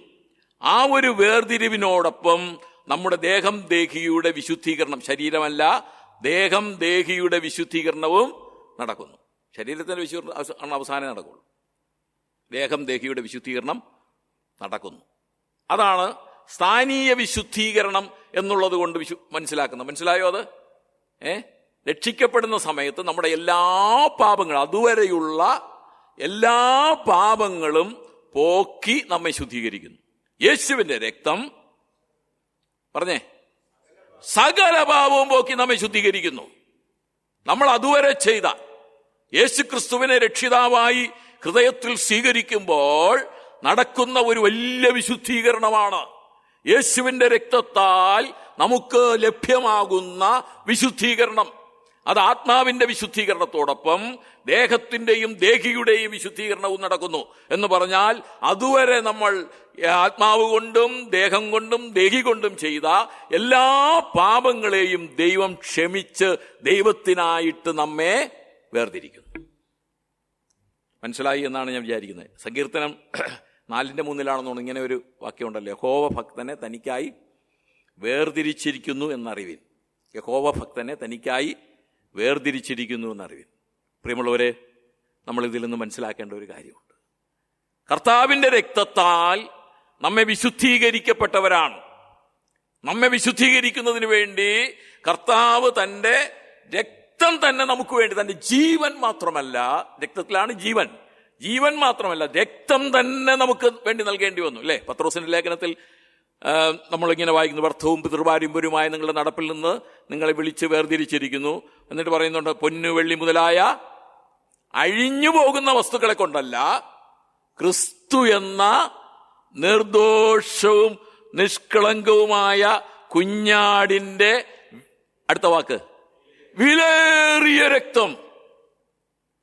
ആ ഒരു വേർതിരിവിനോടൊപ്പം നമ്മുടെ ദേഹം ദേഹിയുടെ വിശുദ്ധീകരണം, ശരീരമല്ല ദേഹം ദേഹിയുടെ വിശുദ്ധീകരണവും നടക്കുന്നു. ശരീരത്തിന്റെ വിശുദ്ധീകരണം അവസാനം നടക്കുള്ളൂ, ദേഹം ദേഹിയുടെ വിശുദ്ധീകരണം നടക്കുന്നു. അതാണ് സ്ഥാനീയ വിശുദ്ധീകരണം എന്നുള്ളത് കൊണ്ട് മനസ്സിലാക്കുന്നത്. മനസ്സിലായോ? അത് രക്ഷിക്കപ്പെടുന്ന സമയത്ത് നമ്മുടെ എല്ലാ പാപങ്ങളും, അതുവരെയുള്ള എല്ലാ പാപങ്ങളും പോക്കി നമ്മെ ശുദ്ധീകരിക്കുന്നു. യേശുവിന്റെ രക്തം പറഞ്ഞേ സകല പാപവും പോക്കി നമ്മെ ശുദ്ധീകരിക്കുന്നു. നമ്മൾ അതുവരെ ചെയ്ത യേശുക്രിസ്തുവിനെ രക്ഷിതാവായി ഹൃദയത്തിൽ സ്വീകരിക്കുമ്പോൾ നടക്കുന്ന ഒരു വലിയ വിശുദ്ധീകരണമാണ്. യേശുവിന്റെ രക്തത്താൽ നമുക്ക് ലഭ്യമാകുന്ന വിശുദ്ധീകരണം, അത് ആത്മാവിന്റെ വിശുദ്ധീകരണത്തോടൊപ്പം ദേഹത്തിന്റെയും ദേഹിയുടെയും വിശുദ്ധീകരണവും നടക്കുന്നു. എന്ന് പറഞ്ഞാൽ അതുവരെ നമ്മൾ ആത്മാവ് കൊണ്ടും ദേഹം കൊണ്ടും ദേഹി കൊണ്ടും ചെയ്ത എല്ലാ പാപങ്ങളെയും ദൈവം ക്ഷമിച്ച് ദൈവത്തിനായിട്ട് നമ്മെ വേർതിരിക്കുന്നു. മനസ്സിലായി എന്നാണ് ഞാൻ വിചാരിക്കുന്നത്. സങ്കീർത്തനം 4:3 ഇങ്ങനെ ഒരു വാക്യമുണ്ടല്ലോ, യഹോവ ഭക്തനെ തനിക്കായി വേർതിരിച്ചിരിക്കുന്നു എന്നറിവിൻ. യഹോവ ഭക്തനെ തനിക്കായി വേർതിരിച്ചിരിക്കുന്നു എന്നറിവിൻ. പ്രിയമുള്ളവരെ, നമ്മളിതിൽ നിന്ന് മനസ്സിലാക്കേണ്ട ഒരു കാര്യമുണ്ട്. കർത്താവിൻ്റെ രക്തത്താൽ നമ്മെ വിശുദ്ധീകരിക്കപ്പെട്ടവരാണ്. നമ്മെ വിശുദ്ധീകരിക്കുന്നതിന് വേണ്ടി കർത്താവ് തൻ്റെ രക്തം തന്നെ നമുക്ക് വേണ്ടി, തൻ്റെ ജീവൻ മാത്രമല്ല, രക്തത്തിലാണ് ജീവൻ, ജീവൻ മാത്രമല്ല രക്തം തന്നെ നമുക്ക് വേണ്ടി നൽകേണ്ടി വന്നു. അല്ലേ? പത്രോസിന്റെ ലേഖനത്തിൽ നമ്മളിങ്ങനെ വായിക്കുന്നു, വ്യർത്ഥവും പിതൃപാരമ്പര്യവുമായ നിങ്ങളുടെ നടപ്പിൽ നിന്ന് നിങ്ങളെ വിളിച്ച് വേർതിരിച്ചിരിക്കുന്നു. എന്നിട്ട് പറയുന്നുണ്ട്, പൊന്നു വെള്ളി മുതലായ അഴിഞ്ഞു പോകുന്ന വസ്തുക്കളെ കൊണ്ടല്ല, ക്രിസ്തു എന്ന നിർദോഷവും നിഷ്കളങ്കവുമായ കുഞ്ഞാടിന്റെ, അടുത്ത വാക്ക്, വിലയേറിയ രക്തം.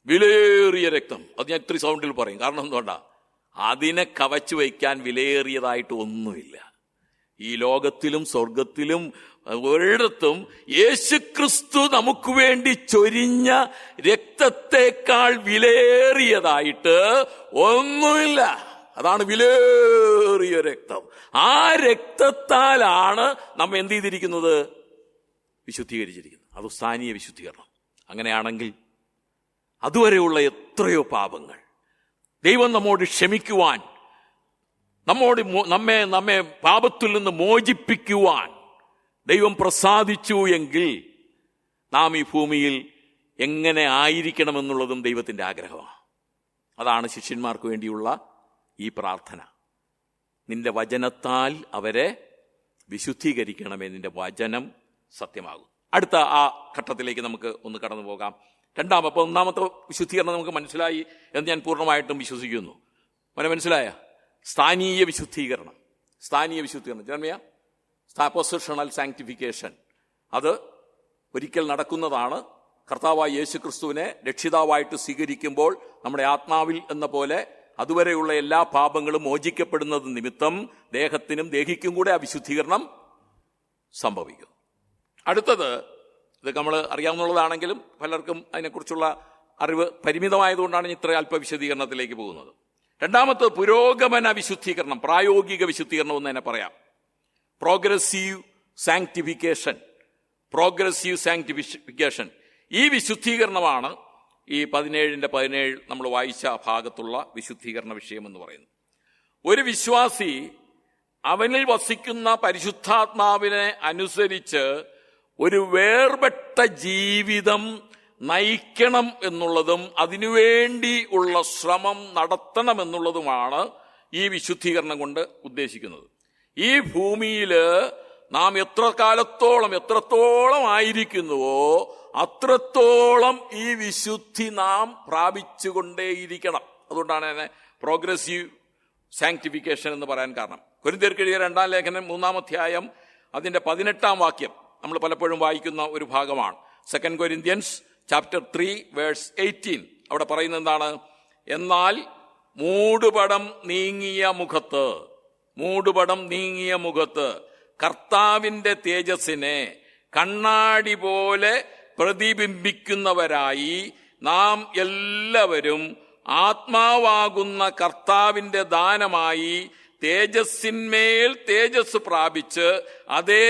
വിലയേറിയ രക്തം. അത് ഞാൻ ഇത്തിരി സൗണ്ടിൽ പറയും. കാരണം എന്തുകൊണ്ടാ? അതിനെ കവച്ചു വയ്ക്കാൻ വിലയേറിയതായിട്ട് ഒന്നുമില്ല. ഈ ലോകത്തിലും സ്വർഗത്തിലും ഒരിടത്തും യേശുക്രിസ്തു നമുക്ക് വേണ്ടി ചൊരിഞ്ഞ രക്തത്തെക്കാൾ വിലയേറിയതായിട്ട് ഒന്നുമില്ല. അതാണ് വിലയേറിയ രക്തം. ആ രക്തത്താലാണ് നമ്മെ എന്ത് ചെയ്തിരിക്കുന്നത്? വിശുദ്ധീകരിച്ചിരിക്കുന്നത്. അത് സ്ഥാനീയ വിശുദ്ധീകരണം. അങ്ങനെയാണെങ്കിൽ അതുവരെയുള്ള എത്രയോ പാപങ്ങൾ ദൈവം നമ്മോട് ക്ഷമിക്കുവാൻ, നമ്മെ പാപത്തിൽ നിന്ന് മോചിപ്പിക്കുവാൻ ദൈവം പ്രസാദിച്ചു എങ്കിൽ നാം ഈ ഭൂമിയിൽ എങ്ങനെ ആയിരിക്കണമെന്നുള്ളതും ദൈവത്തിൻ്റെ ആഗ്രഹമാണ്. അതാണ് ശിഷ്യന്മാർക്ക് വേണ്ടിയുള്ള ഈ പ്രാർത്ഥന. നിന്റെ വചനത്താൽ അവരെ വിശുദ്ധീകരിക്കണമേ, നിന്റെ വചനം സത്യമാകും. അടുത്ത ആ ഘട്ടത്തിലേക്ക് നമുക്ക് ഒന്ന് കടന്നു പോകാം. ഒന്നാമത്തെ വിശുദ്ധീകരണം നമുക്ക് മനസ്സിലായി എന്ന് ഞാൻ പൂർണ്ണമായിട്ടും വിശ്വസിക്കുന്നു. മനസ്സിലായ? സ്ഥാനീയ വിശുദ്ധീകരണം. സ്ഥാനീയ വിശുദ്ധീകരണം ജന്മയ പൊസിഷണൽ സാങ്ക്ടിഫിക്കേഷൻ. അത് ഒരിക്കൽ നടക്കുന്നതാണ്. കർത്താവായ യേശുക്രിസ്തുവിനെ രക്ഷിതാവായിട്ട് സ്വീകരിക്കുമ്പോൾ നമ്മുടെ ആത്മാവിൽ എന്ന പോലെ അതുവരെയുള്ള എല്ലാ പാപങ്ങളും മോചിക്കപ്പെടുന്നത് നിമിത്തം ദേഹത്തിനും ദേഹിക്കും കൂടെ ആ വിശുദ്ധീകരണം സംഭവിക്കും. അടുത്തത്, ഇത് നമ്മൾ അറിയാവുന്നതാണെങ്കിലും പലർക്കും അതിനെക്കുറിച്ചുള്ള അറിവ് പരിമിതമായതുകൊണ്ടാണ് ഇത്ര അല്പ വിശദീകരണത്തിലേക്ക് പോകുന്നത്. രണ്ടാമത്തെ പുരോഗമന വിശുദ്ധീകരണം, പ്രായോഗിക വിശുദ്ധീകരണം എന്ന് തന്നെ പറയാം. Progressive sanctification. Progressive sanctification. ഈ വിശുദ്ധീകരണമാണ് ഈ 17 നമ്മൾ വായിച്ച ഭാഗത്തുള്ള വിശുദ്ധീകരണ വിഷയം എന്ന് പറയുന്നത്. ഒരു വിശ്വാസി അവനിൽ വസിക്കുന്ന പരിശുദ്ധാത്മാവിനെ അനുസരിച്ച് ഒരു വേർപെട്ട ജീവിതം നയിക്കണം എന്നുള്ളതും അതിനുവേണ്ടി ഉള്ള ശ്രമം നടത്തണമെന്നുള്ളതുമാണ് ഈ വിശുദ്ധീകരണം കൊണ്ട് ഉദ്ദേശിക്കുന്നത്. ഈ ഭൂമിയിൽ നാം എത്രത്തോളം ആയിരിക്കുന്നുവോ അത്രത്തോളം ഈ വിശുദ്ധി നാം പ്രാപിച്ചുകൊണ്ടേയിരിക്കണം. അതുകൊണ്ടാണ് അതിനെ പ്രോഗ്രസീവ് സാങ്ക്ടിഫിക്കേഷൻ എന്ന് പറയാൻ കാരണം. കൊരിന്ത്യർക്ക് എഴുതിയ 2-ാം ലേഖനം 3-ാം അധ്യായം അതിന്റെ 18-ാം വാക്യം നമ്മൾ പലപ്പോഴും വായിക്കുന്ന ഒരു ഭാഗമാണ്. 2 Corinthians chapter 3 verse 18. അവിടെ പറയുന്നത് എന്താണ്? എന്നാൽ മൂടുപടം നീങ്ങിയ മുഖത്ത് കർത്താവിന്റെ തേജസ്സിനെ കണ്ണാടി പോലെ പ്രതിബിംബിക്കുന്നവരായി നാം എല്ലാവരും ആത്മാവാകുന്ന കർത്താവിന്റെ ദാനമായി തേജസ്സിന്മേൽ തേജസ് പ്രാപിച്ച് അതേ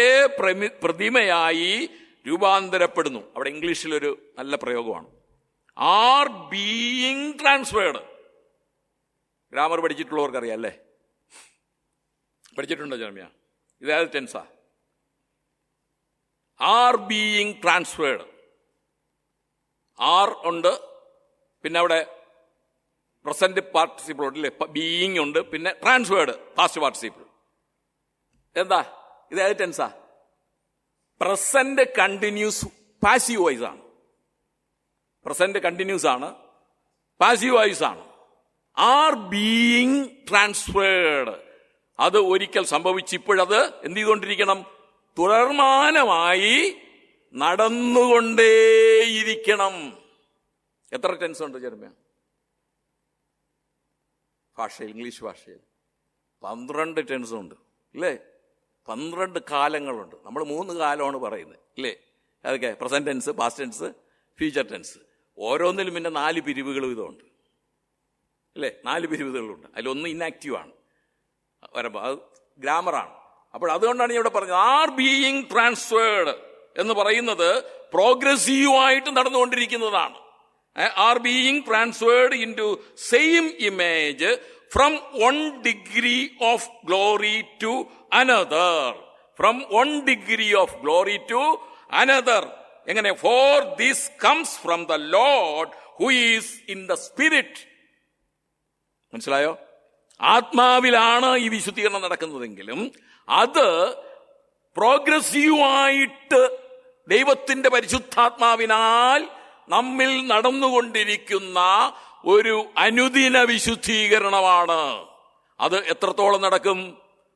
പ്രതിമയായി രൂപാന്തരപ്പെടുന്നു. അവിടെ ഇംഗ്ലീഷിലൊരു നല്ല പ്രയോഗമാണ്, ആർ ബീയിങ് ട്രാൻസ്ഫേർഡ്. ഗ്രാമർ പഠിച്ചിട്ടുള്ളവർക്കറിയാം അല്ലേ? പഠിച്ചിട്ടുണ്ടോ ജർമ്മിയ? ഇതേത് ടെൻസാ? Are being transferred. ആർ ഉണ്ട്, പിന്നെ അവിടെ പ്രസന്റ് പാർട്ടിസിപ്പിൾ ഉണ്ട്, ബീയിങ് ഉണ്ട്, പിന്നെ ട്രാൻസ്ഫേർഡ് പാസ്റ്റ് പാർട്ടിസിപ്പിൾ. എന്താ ഇതേത് ടെൻസാ? പ്രസന്റ് കണ്ടിന്യൂസ് പാസീവ് വോയിസ് ആണ്. പ്രസന്റ് കണ്ടിന്യൂസ് ആണ്, പാസീവ് വോയിസ് ആണ്. R being transferred. അത് ഒരിക്കൽ സംഭവിച്ചിപ്പോഴത് എന്ത് ചെയ്തുകൊണ്ടിരിക്കണം? തുടർമാനമായി നടന്നുകൊണ്ടേയിരിക്കണം. എത്ര ടെൻസ് ഉണ്ട് ചെറുമ ഭാഷയിൽ? ഇംഗ്ലീഷ് ഭാഷയിൽ 12 ടെൻസ് ഉണ്ട് അല്ലേ? 12 കാലങ്ങളുണ്ട്. നമ്മൾ 3 കാലമാണ് പറയുന്നത് അല്ലേ? അതൊക്കെ present tense, past tense, future tense. ഓരോന്നിലും പിന്നെ 4 പിരിവുകളും ഇതുണ്ട് അല്ലേ? 4 പിരിവുകളുണ്ട്. അതിലൊന്ന് ഇന്നാക്റ്റീവ് ആണ് വരുമ്പോൾ, അത് ഗ്രാമറാണ്. അപ്പോൾ അതുകൊണ്ടാണ് ഞാൻ ഇവിടെ പറഞ്ഞത് ആർ ബീയിങ് ട്രാൻസ്ഫേർഡ്. എന്ന് പറയുന്നത് പ്രോഗ്രസീവായിട്ട് നടന്നുകൊണ്ടിരിക്കുന്നതാണ്. Are being transferred into same image from one degree of glory to another. From one degree of glory to another. എങ്ങനെ? For this comes from the Lord who is in the Spirit. മനസ്സിലായോ? ആത്മാവിലാണ് ഈ വിശുദ്ധീകരണം നടക്കുന്നതെങ്കിലും അത് പ്രോഗ്രസീവായിട്ട് ദൈവത്തിന്റെ പരിശുദ്ധാത്മാവിനാൽ നമ്മിൽ നടന്നുകൊണ്ടിരിക്കുന്ന ഒരു അനുദിന വിശുദ്ധീകരണമാണ്. അത് എത്രത്തോളം നടക്കും?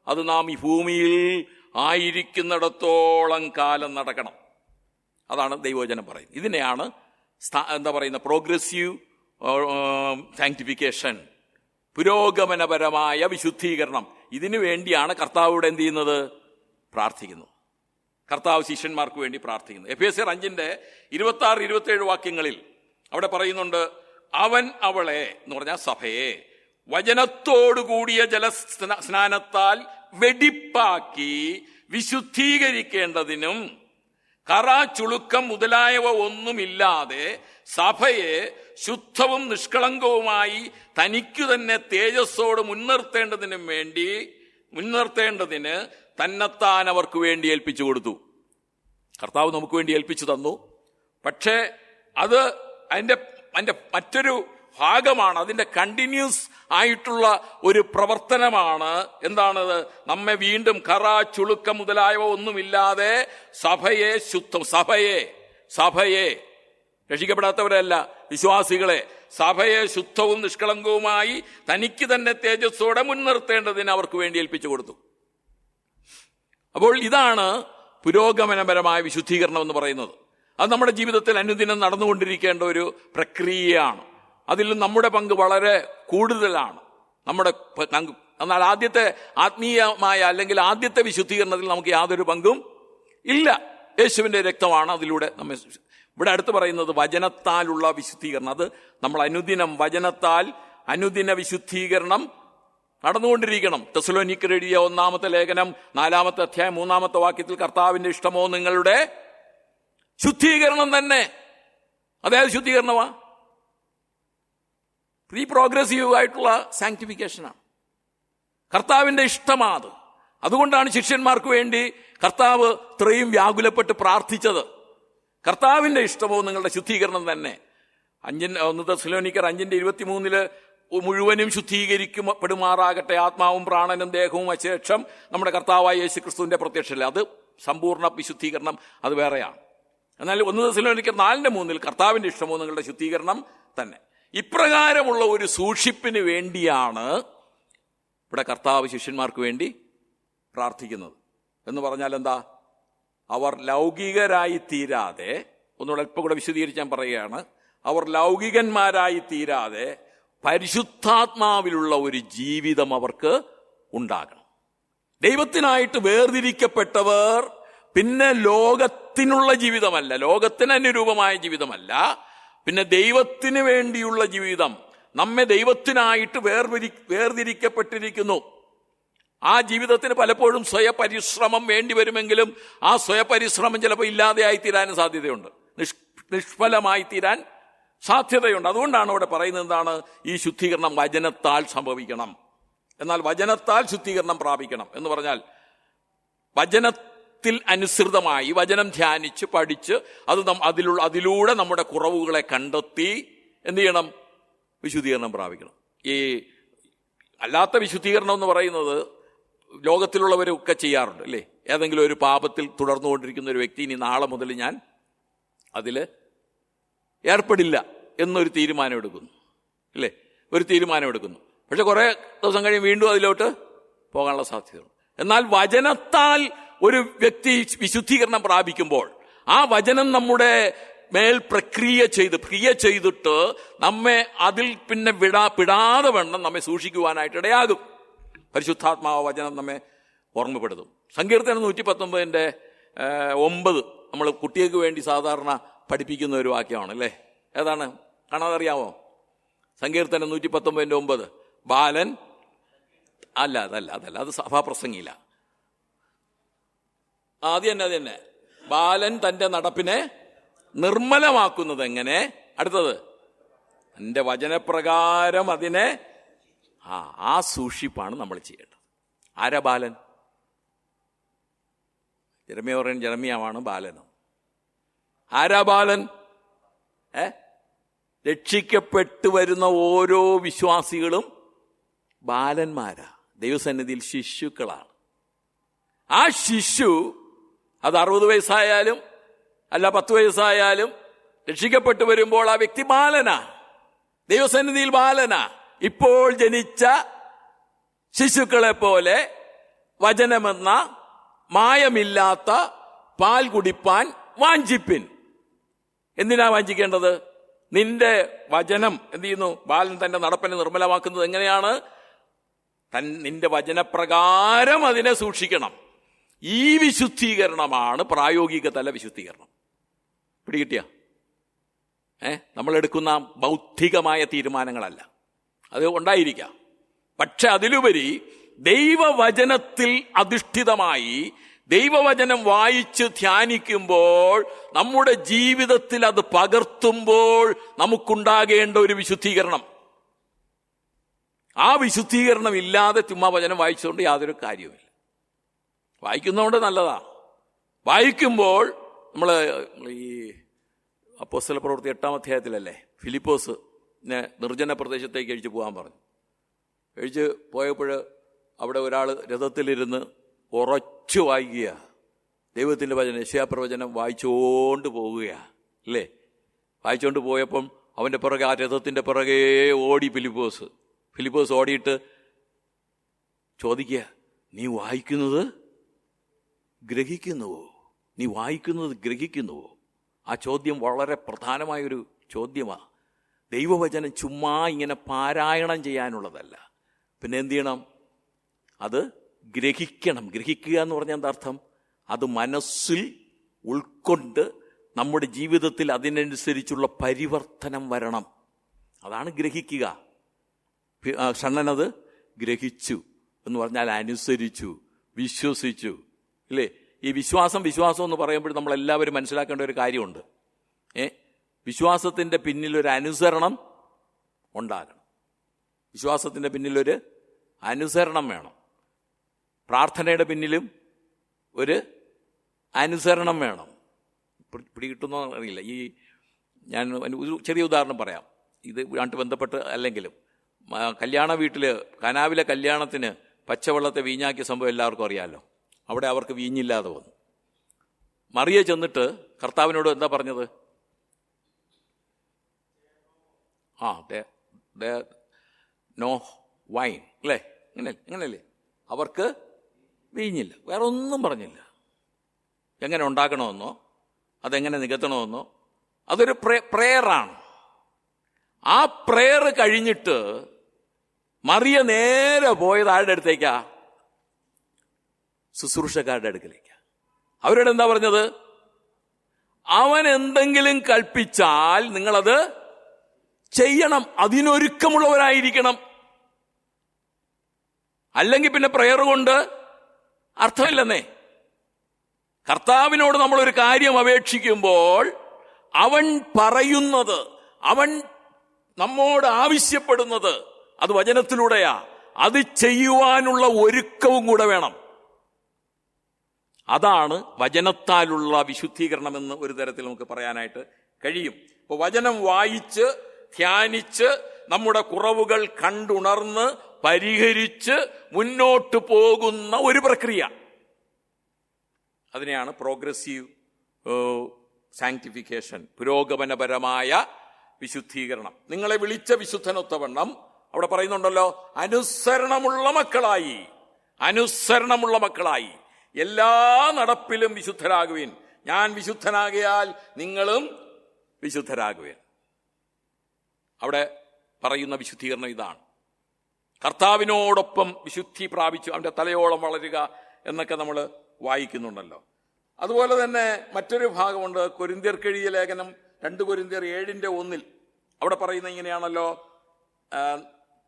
അത് നാം ഈ ഭൂമിയിൽ ആയിരിക്കുന്നിടത്തോളം കാലം നടക്കണം. അതാണ് ദൈവവചനം പറയുന്നത്. ഇതിനെയാണ് എന്താ പറയുന്ന പ്രോഗ്രസീവ് സാങ്ക്ടിഫിക്കേഷൻ, പുരോഗമനപരമായ വിശുദ്ധീകരണം. ഇതിനു വേണ്ടിയാണ് കർത്താവോട് എന്ത് ചെയ്യുന്നത്? പ്രാർത്ഥിക്കുന്നത്. കർത്താവ് ശിഷ്യന്മാർക്ക് വേണ്ടി പ്രാർത്ഥിക്കുന്നത്. എഫേസ്യർ 5:26-27 വാക്യങ്ങളിൽ അവിടെ പറയുന്നുണ്ട്, അവൻ അവളെ എന്ന് പറഞ്ഞാൽ സഭയെ വചനത്തോടുകൂടിയ ജലസ്നാനത്താൽ വെടിപ്പാക്കി വിശുദ്ധീകരിക്കേണ്ടതിനും കറ, ചുളുക്കം മുതലായവ ഒന്നുമില്ലാതെ സഭയെ ശുദ്ധവും നിഷ്കളങ്കവുമായി തനിക്കു തന്നെ തേജസ്സോട് മുൻനിർത്തേണ്ടതിന് തന്നെത്താൻ അവർക്ക് വേണ്ടി ഏൽപ്പിച്ചു കൊടുത്തു. കർത്താവ് നമുക്ക് വേണ്ടി ഏൽപ്പിച്ചു തന്നു. പക്ഷേ അത് അതിന്റെ മറ്റൊരു ഭാഗമാണ്, അതിന്റെ കണ്ടിന്യൂസ് ആയിട്ടുള്ള ഒരു പ്രവർത്തനമാണ്. എന്താണത്? നമ്മെ വീണ്ടും കറ, ചുളുക്കം മുതലായവ ഒന്നുമില്ലാതെ സഭയെ സഭയെ രക്ഷിക്കപ്പെടാത്തവരല്ല, വിശ്വാസികളെ സഭയെ ശുദ്ധവും നിഷ്കളങ്കവുമായി തനിക്ക് തന്നെ തേജസ്സോടെ മുൻനിർത്തേണ്ടതിന് അവർക്ക് വേണ്ടി ഏൽപ്പിച്ചു കൊടുത്തു. അപ്പോൾ ഇതാണ് പുരോഗമനപരമായ വിശുദ്ധീകരണം എന്ന് പറയുന്നത്. അത് നമ്മുടെ ജീവിതത്തിൽ അനുദിനം നടന്നുകൊണ്ടിരിക്കേണ്ട ഒരു പ്രക്രിയയാണ്. അതിൽ നമ്മുടെ പങ്ക് വളരെ കൂടുതലാണ്. എന്നാൽ ആദ്യത്തെ ആത്മീയമായ അല്ലെങ്കിൽ ആദ്യത്തെ വിശുദ്ധീകരണത്തിൽ നമുക്ക് യാതൊരു പങ്കും ഇല്ല. യേശുവിന്റെ രക്തമാണ് അതിലൂടെ നമ്മെ. ഇവിടെ അടുത്ത് പറയുന്നത് വചനത്താലുള്ള വിശുദ്ധീകരണം. അത് നമ്മൾ അനുദിനം വചനത്താൽ അനുദിന വിശുദ്ധീകരണം നടന്നുകൊണ്ടിരിക്കണം. തെസ്സലോനിക്കർ എഴുതിയ 1-ാമത്തെ ലേഖനം 4-ാമത്തെ അധ്യായം 3-ാമത്തെ വാക്യത്തിൽ കർത്താവിന്റെ ഇഷ്ടമോ നിങ്ങളുടെ ശുദ്ധീകരണം തന്നെ. അതായത് ശുദ്ധീകരണമാ പ്രീ പ്രോഗ്രസീവ് ആയിട്ടുള്ള സാങ്ക്ടിഫിക്കേഷനാണ്. കർത്താവിന്റെ ഇഷ്ടമാത്. അതുകൊണ്ടാണ് ശിഷ്യന്മാർക്ക് വേണ്ടി കർത്താവ് ഇത്രയും വ്യാകുലപ്പെട്ട് പ്രാർത്ഥിച്ചത്. കർത്താവിന്റെ ഇഷ്ടമോ നിങ്ങളുടെ ശുദ്ധീകരണം തന്നെ. 1 തെസ്സലോനിക്കർ 5:23 മുഴുവനും ശുദ്ധീകരിക്കപ്പെടുമാറാകട്ടെ ആത്മാവും പ്രാണനും ദേഹവും അശേഷം നമ്മുടെ കർത്താവായ യേശു ക്രിസ്തുവിന്റെ പ്രത്യക്ഷമല്ല. അത് സമ്പൂർണ്ണ വിശുദ്ധീകരണം, അത് വേറെയാണ്. എന്നാൽ 1 തെസ്സലോനിക്കർ 4:3 കർത്താവിന്റെ ഇഷ്ടമോ നിങ്ങളുടെ ശുദ്ധീകരണം തന്നെ. ഇപ്രകാരമുള്ള ഒരു സൂക്ഷിപ്പിന് വേണ്ടിയാണ് ഇവിടെ കർത്താവ് ശിഷ്യന്മാർക്ക് വേണ്ടി പ്രാർത്ഥിക്കുന്നത്. എന്ന് പറഞ്ഞാൽ എന്താ? അവർ ലൗകികരായി തീരാതെ, ഒന്നുകൂടെ അല്പം കൂടെ വിശദീകരിച്ച് ഞാൻ പറയുകയാണ്, അവർ ലൗകികന്മാരായി തീരാതെ പരിശുദ്ധാത്മാവിലുള്ള ഒരു ജീവിതം അവർക്ക് ഉണ്ടാകണം. ദൈവത്തിനായിട്ട് വേർതിരിക്കപ്പെട്ടവർ പിന്നെ ലോകത്തിനുള്ള ജീവിതമല്ല, ലോകത്തിന് അനുരൂപമായ ജീവിതമല്ല, പിന്നെ ദൈവത്തിന് വേണ്ടിയുള്ള ജീവിതം. നമ്മെ ദൈവത്തിനായിട്ട് വേർതിരിക്കപ്പെട്ടിരിക്കുന്നു. ആ ജീവിതത്തിന് പലപ്പോഴും സ്വയപരിശ്രമം വേണ്ടി വരുമെങ്കിലും ആ സ്വയപരിശ്രമം ചിലപ്പോൾ ഇല്ലാതെയായി തീരാനും സാധ്യതയുണ്ട്, നിഷ്ഫലമായി തീരാൻ സാധ്യതയുണ്ട്. അതുകൊണ്ടാണ് ഇവിടെ പറയുന്നത് എന്താണ്? ഈ ശുദ്ധീകരണം വചനത്താൽ സംഭവിക്കണം. എന്നാൽ വചനത്താൽ ശുദ്ധീകരണം പ്രാപിക്കണം എന്ന് പറഞ്ഞാൽ വചനത്തിൽ അനുസൃതമായി വചനം ധ്യാനിച്ച് പഠിച്ച് അതിലൂടെ നമ്മുടെ കുറവുകളെ കണ്ടെത്തി എന്ത് ചെയ്യണം? വിശുദ്ധീകരണം പ്രാപിക്കണം. ഈ അല്ലാത്ത വിശുദ്ധീകരണം എന്ന് പറയുന്നത് ലോകത്തിലുള്ളവരൊക്കെ ചെയ്യാറുണ്ട് അല്ലേ? ഏതെങ്കിലും ഒരു പാപത്തിൽ തുടർന്നുകൊണ്ടിരിക്കുന്ന ഒരു വ്യക്തി, ഇനി നാളെ മുതൽ ഞാൻ അതിൽ ഏർപ്പെടില്ല എന്നൊരു തീരുമാനം എടുക്കുന്നു അല്ലേ? ഒരു തീരുമാനം എടുക്കുന്നു. പക്ഷെ കുറെ ദിവസം കഴിയും വീണ്ടും അതിലോട്ട് പോകാനുള്ള സാധ്യതയുണ്ട്. എന്നാൽ വചനത്താൽ ഒരു വ്യക്തി വിശുദ്ധീകരണം പ്രാപിക്കുമ്പോൾ ആ വചനം നമ്മുടെ മേൽ ക്രിയ ചെയ്തിട്ട് നമ്മെ അതിൽ പിന്നെ പിടാതെ വേണം നമ്മെ സൂക്ഷിക്കുവാനായിട്ട് ഇടയാകും. പരിശുദ്ധാത്മാവ് വചനം നമ്മെ ഓർമ്മപ്പെടുത്തും. സങ്കീർത്തനം 119:9 നമ്മൾ കുട്ടികൾക്ക് വേണ്ടി സാധാരണ പഠിപ്പിക്കുന്ന ഒരു വാക്യമാണ് അല്ലേ? ഏതാണ്? കാണാതറിയാമോ? സങ്കീർത്തനം 119:9. ബാലൻ അതല്ല അത് സഭാപ്രസംഗിയില്ല. അത് തന്നെ ബാലൻ തന്റെ നടപ്പിനെ നിർമ്മലമാക്കുന്നത് എങ്ങനെ? അടുത്തത്, തന്റെ വചനപ്രകാരം അതിനെ ആ സൂക്ഷിപ്പാണ് നമ്മൾ ചെയ്യേണ്ടത്. ആരാ ബാലൻ? ജെറമ്യ പറയുന്ന ജെറമ്യാവാണ് ബാലനും. ആരാ ബാലൻ? രക്ഷിക്കപ്പെട്ടു വരുന്ന ഓരോ വിശ്വാസികളും ബാലന്മാരാ, ദൈവസന്നിധിയിൽ ശിശുക്കളാണ്. ആ ശിശു അത് 60 വയസ്സായാലും അല്ല 10 വയസ്സായാലും രക്ഷിക്കപ്പെട്ടു വരുമ്പോൾ ആ വ്യക്തി ബാലനാ, ദൈവസന്നിധിയിൽ ബാലനാ. ഇപ്പോൾ ജനിച്ച ശിശുക്കളെ പോലെ വചനമെന്ന മായമില്ലാത്ത പാൽ കുടിപ്പാൻ വാഞ്ചിപ്പിൻ. എന്തിനാ വാഞ്ചിക്കേണ്ടത്? നിന്റെ വചനം എന്ത് ചെയ്യുന്നു? ബാലൻ തന്റെ നടപ്പിനെ നിർമ്മലമാക്കുന്നത് എങ്ങനെയാണ്? നിന്റെ വചനപ്രകാരം അതിനെ സൂക്ഷിക്കണം. ഈ വിശുദ്ധീകരണമാണ് പ്രായോഗിക തല വിശുദ്ധീകരണം. പിടികിട്ടിയ? നമ്മളെടുക്കുന്ന ബൗദ്ധികമായ തീരുമാനങ്ങളല്ല, അത് ഉണ്ടായിരിക്കാം. പക്ഷെ അതിലുപരി ദൈവവചനത്തിൽ അധിഷ്ഠിതമായി ദൈവവചനം വായിച്ച് ധ്യാനിക്കുമ്പോൾ, നമ്മുടെ ജീവിതത്തിൽ അത് പകർത്തുമ്പോൾ നമുക്കുണ്ടാകേണ്ട ഒരു വിശുദ്ധീകരണം. ആ വിശുദ്ധീകരണം ഇല്ലാതെ ചുമ്മാ വചനം വായിച്ചുകൊണ്ട് യാതൊരു കാര്യവുമില്ല. വായിക്കുന്നതുകൊണ്ട് നല്ലതാ. വായിക്കുമ്പോൾ നമ്മൾ ഈ അപ്പോസ്തല പ്രവൃത്തി 8-ാം അധ്യായത്തിലല്ലേ ഫിലിപ്പോസിനെ നിർജ്ജന പ്രദേശത്തേക്ക് കഴിച്ച് പോകാൻ പറഞ്ഞു. കഴിച്ച് പോയപ്പോൾ അവിടെ ഒരാൾ രഥത്തിലിരുന്ന് ഉറച്ചു വായിക്കുക, ദൈവത്തിൻ്റെ വചനം യെശയ്യാപ്രവചനം വായിച്ചുകൊണ്ട് പോവുകയാ അല്ലേ. വായിച്ചുകൊണ്ട് പോയപ്പം അവൻ്റെ പിറകെ, ആ രഥത്തിൻ്റെ പിറകെ ഓടി ഫിലിപ്പോസ് ഓടിയിട്ട് ചോദിക്കുക, നീ വായിക്കുന്നത് ഗ്രഹിക്കുന്നുവോ? നീ വായിക്കുന്നത് ഗ്രഹിക്കുന്നുവോ? ആ ചോദ്യം വളരെ പ്രധാനമായൊരു ചോദ്യമാണ്. ദൈവവചനം ചുമ്മാ ഇങ്ങനെ പാരായണം ചെയ്യാനുള്ളതല്ല. പിന്നെ എന്ത് ചെയ്യണം? അത് ഗ്രഹിക്കണം. ഗ്രഹിക്കുക എന്ന് പറഞ്ഞാൽ എന്താ അർത്ഥം? അത് മനസ്സിൽ ഉൾക്കൊണ്ട് നമ്മുടെ ജീവിതത്തിൽ അതിനനുസരിച്ചുള്ള പരിവർത്തനം വരണം. അതാണ് ഗ്രഹിക്കുക. ഷണ്ണനത് ഗ്രഹിച്ചു എന്ന് പറഞ്ഞാൽ അനുസരിച്ചു, വിശ്വസിച്ചു ഇല്ലേ. ഈ വിശ്വാസം എന്ന് പറയുമ്പോൾ നമ്മളെല്ലാവരും മനസ്സിലാക്കേണ്ട ഒരു കാര്യമുണ്ട്. വിശ്വാസത്തിൻ്റെ പിന്നിലൊരു അനുസരണം ഉണ്ടാകണം. വിശ്വാസത്തിൻ്റെ പിന്നിലൊരു അനുസരണം വേണം. പ്രാർത്ഥനയുടെ പിന്നിലും ഒരു അനുസരണം വേണം. പിടികിട്ടുന്നോ അറിയില്ല. ഞാൻ ഒരു ചെറിയ ഉദാഹരണം പറയാം, ഇത് ആയിട്ട് ബന്ധപ്പെട്ട് അല്ലെങ്കിലും. കല്യാണ വീട്ടിൽ കനാവിലെ കല്യാണത്തിന് പച്ചവെള്ളത്തെ വീഞ്ഞാക്കിയ സംഭവം എല്ലാവർക്കും അറിയാമല്ലോ. അവിടെ അവർക്ക് വീഞ്ഞില്ലാതെ വന്നു. മറിയ ചെന്നിട്ട് കർത്താവിനോട് എന്താ പറഞ്ഞത്? നോ വൈൻ അല്ലേ, എങ്ങനെയല്ലേ? അവർക്ക് വീഞ്ഞില്ല. വേറെ ഒന്നും പറഞ്ഞില്ല. എങ്ങനെ ഉണ്ടാക്കണമെന്നോ അതെങ്ങനെ നികത്തണമെന്നോ. അതൊരു പ്രേയറാണ്. ആ പ്രേയർ കഴിഞ്ഞിട്ട് മറിയ നേരെ പോയത് ആരുടെ അടുത്തേക്കാ? ശുശ്രൂഷക്കാരുടെ അടുക്കലേക്കാ. അവരോട് എന്താ പറഞ്ഞത്? അവൻ എന്തെങ്കിലും കൽപ്പിച്ചാൽ നിങ്ങളത് ചെയ്യണം, അതിനൊരുക്കമുള്ളവരായിരിക്കണം. അല്ലെങ്കിൽ പിന്നെ പ്രേയർ കൊണ്ട് അർത്ഥമില്ലെന്നേ. കർത്താവിനോട് നമ്മളൊരു കാര്യം അപേക്ഷിക്കുമ്പോൾ അവൻ പറയുന്നത്, അവൻ നമ്മോട് ആവശ്യപ്പെടുന്നത് അത് വചനത്തിലൂടെയാ. അത് ചെയ്യുവാനുള്ള ഒരുക്കവും കൂടെ വേണം. അതാണ് വചനത്താലുള്ള വിശുദ്ധീകരണമെന്ന് ഒരു തരത്തിൽ നമുക്ക് പറയാനായിട്ട് കഴിയും. ഇപ്പോൾ വചനം വായിച്ച് ധ്യാനിച്ച് നമ്മുടെ കുറവുകൾ കണ്ടുണർന്ന് പരിഹരിച്ച് മുന്നോട്ട് പോകുന്ന ഒരു പ്രക്രിയ, അതിനെയാണ് പ്രോഗ്രസീവ് സാങ്ക്ടിഫിക്കേഷൻ, പുരോഗമനപരമായ വിശുദ്ധീകരണം. നിങ്ങളെ വിളിച്ച വിശുദ്ധനൊത്തവണ്ണം അവിടെ പറയുന്നുണ്ടല്ലോ, അനുസരണമുള്ള മക്കളായി എല്ലാ നടപ്പിലും വിശുദ്ധരാകുവിൻ. ഞാൻ വിശുദ്ധനാകിയാൽ നിങ്ങളും വിശുദ്ധരാകുവിൻ. അവിടെ പറയുന്ന വിശുദ്ധീകരണം ഇതാണ്. കർത്താവിനോടൊപ്പം വിശുദ്ധി പ്രാപിച്ചു അവന്റെ തലയോളം വളരുക എന്നൊക്കെ നമ്മൾ വായിക്കുന്നുണ്ടല്ലോ. അതുപോലെ തന്നെ മറ്റൊരു ഭാഗമുണ്ട്, കൊരിന്ത്യർക്കെഴുതിയ ലേഖനം 2 കൊരിന്ത്യർ 7:1 അവിടെ പറയുന്നത് ഇങ്ങനെയാണല്ലോ,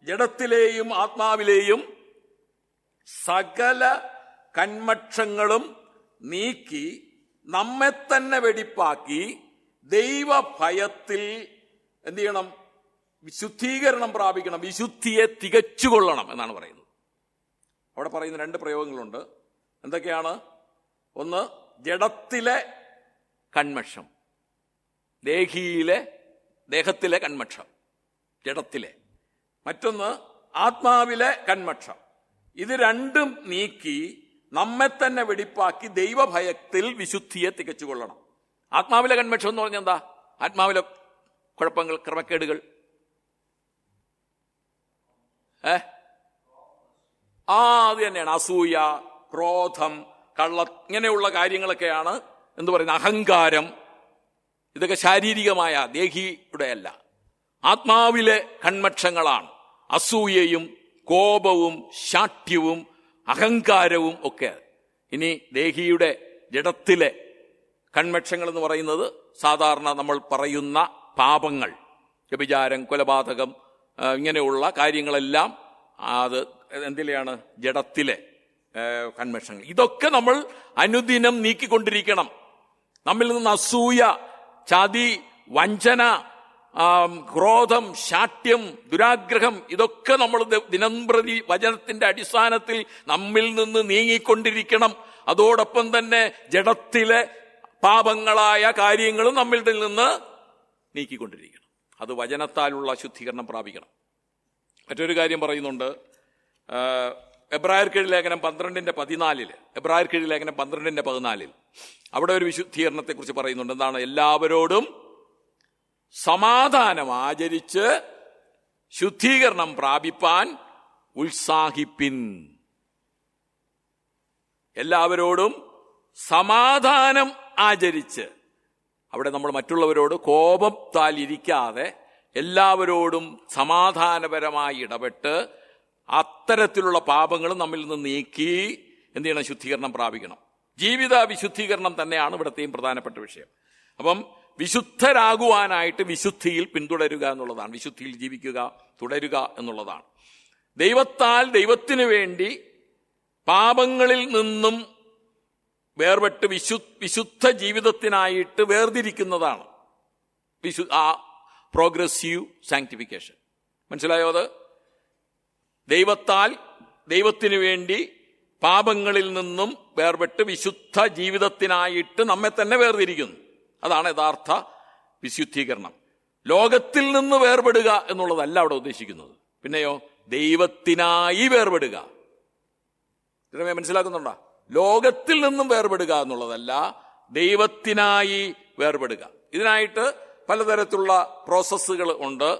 ജഡത്തിലെയും ആത്മാവിലെയും സകല കന്മക്ഷങ്ങളും നീക്കി നമ്മെ തന്നെ വെടിപ്പാക്കി ദൈവഭയത്തിൽ എന്ത് ചെയ്യണം? വിശുദ്ധീകരണം പ്രാപിക്കണം, വിശുദ്ധിയെ തികച്ചുകൊള്ളണം എന്നാണ് പറയുന്നത്. അവിടെ പറയുന്ന 2 പ്രയോഗങ്ങളുണ്ട്. എന്തൊക്കെയാണ്? ഒന്ന്, ജഡത്തിലെ കന്മഷം, ദേഹത്തിലെ കന്മഷം, ജഡത്തിലെ. മറ്റൊന്ന് ആത്മാവിലെ കന്മഷം. ഇത് രണ്ടും നീക്കി നമ്മെ തന്നെ വെടിപ്പാക്കി ദൈവഭയത്തിൽ വിശുദ്ധിയെ തികച്ചുകൊള്ളണം. ആത്മാവിലെ കന്മഷം എന്ന് പറഞ്ഞാൽ എന്താ? ആത്മാവിലെ കുഴപ്പങ്ങൾ, ക്രമക്കേടുകൾ, അത് തന്നെയാണ്. അസൂയ, ക്രോധം, ഇങ്ങനെയുള്ള കാര്യങ്ങളൊക്കെയാണ് എന്ത് പറയുന്നത്? അഹങ്കാരം. ഇതൊക്കെ ശാരീരികമായ, ദേഹിയുടെ അല്ല, ആത്മാവിലെ കന്മക്ഷങ്ങളാണ്. അസൂയയും കോപവും ശാഠ്യവും അഹങ്കാരവും ഒക്കെ. ഇനി ദേഹിയുടെ ജഡത്തിലെ കന്മക്ഷങ്ങൾ എന്ന് പറയുന്നത് സാധാരണ നമ്മൾ പറയുന്ന പാപങ്ങൾ, വ്യഭിചാരം, കൊലപാതകം, ഇങ്ങനെയുള്ള കാര്യങ്ങളെല്ലാം അത് എന്തിലെയാണ്? ജഡത്തിലെ കന്മക്ഷങ്ങൾ. ഇതൊക്കെ നമ്മൾ അനുദിനം നീക്കിക്കൊണ്ടിരിക്കണം. നമ്മിൽ നിന്ന് അസൂയ, ചതി, വഞ്ചന, ക്രോധം, ശാഠ്യം, ദുരാഗ്രഹം, ഇതൊക്കെ നമ്മൾ ദിനംപ്രതി വചനത്തിന്റെ അടിസ്ഥാനത്തിൽ നമ്മിൽ നിന്ന് നീങ്ങിക്കൊണ്ടിരിക്കണം. അതോടൊപ്പം തന്നെ ജഡത്തിലെ പാപങ്ങളായ കാര്യങ്ങളും നമ്മിൽ നിന്ന് നീക്കിക്കൊണ്ടിരിക്കണം. അത് വചനത്താലുള്ള ശുദ്ധീകരണം പ്രാപിക്കണം. മറ്റൊരു കാര്യം പറയുന്നുണ്ട്. എബ്രായർക്കെഴുതിയ ലേഖനം 12:14, എബ്രായർക്കെഴുതിയ ലേഖനം 12:14 അവിടെ ഒരു വിശുദ്ധീകരണത്തെക്കുറിച്ച് പറയുന്നുണ്ട്. എന്താണ്? എല്ലാവരോടും സമാധാനം ആചരിച്ച് ശുദ്ധീകരണം പ്രാപിപ്പാൻ ഉത്സാഹിപ്പിൻ. എല്ലാവരോടും സമാധാനം ആചരിച്ച്, അവിടെ നമ്മൾ മറ്റുള്ളവരോട് കോപത്താൽ ഇരിക്കാതെ എല്ലാവരോടും സമാധാനപരമായി ഇടപെട്ട് അത്തരത്തിലുള്ള പാപങ്ങൾ നമ്മിൽ നിന്ന് നീക്കി എന്ത് ചെയ്യണം? ശുദ്ധീകരണം പ്രാപിക്കണം. ജീവിത വിശുദ്ധീകരണം തന്നെയാണ് ഇവിടത്തെയും പ്രധാനപ്പെട്ട വിഷയം. അപ്പം വിശുദ്ധരാകുവാനായിട്ട് വിശുദ്ധിയിൽ പിന്തുടരുക എന്നുള്ളതാണ്, വിശുദ്ധിയിൽ ജീവിക്കുക, തുടരുക എന്നുള്ളതാണ്. ദൈവത്താൽ, ദൈവത്തിനു വേണ്ടി പാപങ്ങളിൽ നിന്നും വേർപെട്ട് വിശുദ്ധ ജീവിതത്തിനായിട്ട് വേർതിരിക്കുന്നതാണ് പ്രോഗ്രസീവ് സാങ്ക്ടിഫിക്കേഷൻ. മനസ്സിലായോ? അത് ദൈവത്താൽ, ദൈവത്തിനു വേണ്ടി പാപങ്ങളിൽ നിന്നും വേർപെട്ട് വിശുദ്ധ ജീവിതത്തിനായിട്ട് നമ്മെ തന്നെ വേർതിരിക്കുന്നു. അതാണ് യഥാർത്ഥ വിശുദ്ധീകരണം. ലോകത്തിൽ നിന്ന് വേർപെടുക എന്നുള്ളതല്ല അവിടെ ഉദ്ദേശിക്കുന്നത്. പിന്നെയോ ദൈവത്തിനായി വേർപെടുക. ഇതിനെ മനസ്സിലാക്കുന്നുണ്ടോ? ലോകത്തിൽ നിന്നും വേർപെടുക എന്നുള്ളതല്ല, ദൈവത്തിനായി വേർപെടുക. ഇതിനായിട്ട് പലതരത്തിലുള്ള പ്രോസസ്സുകൾ ഉണ്ട്.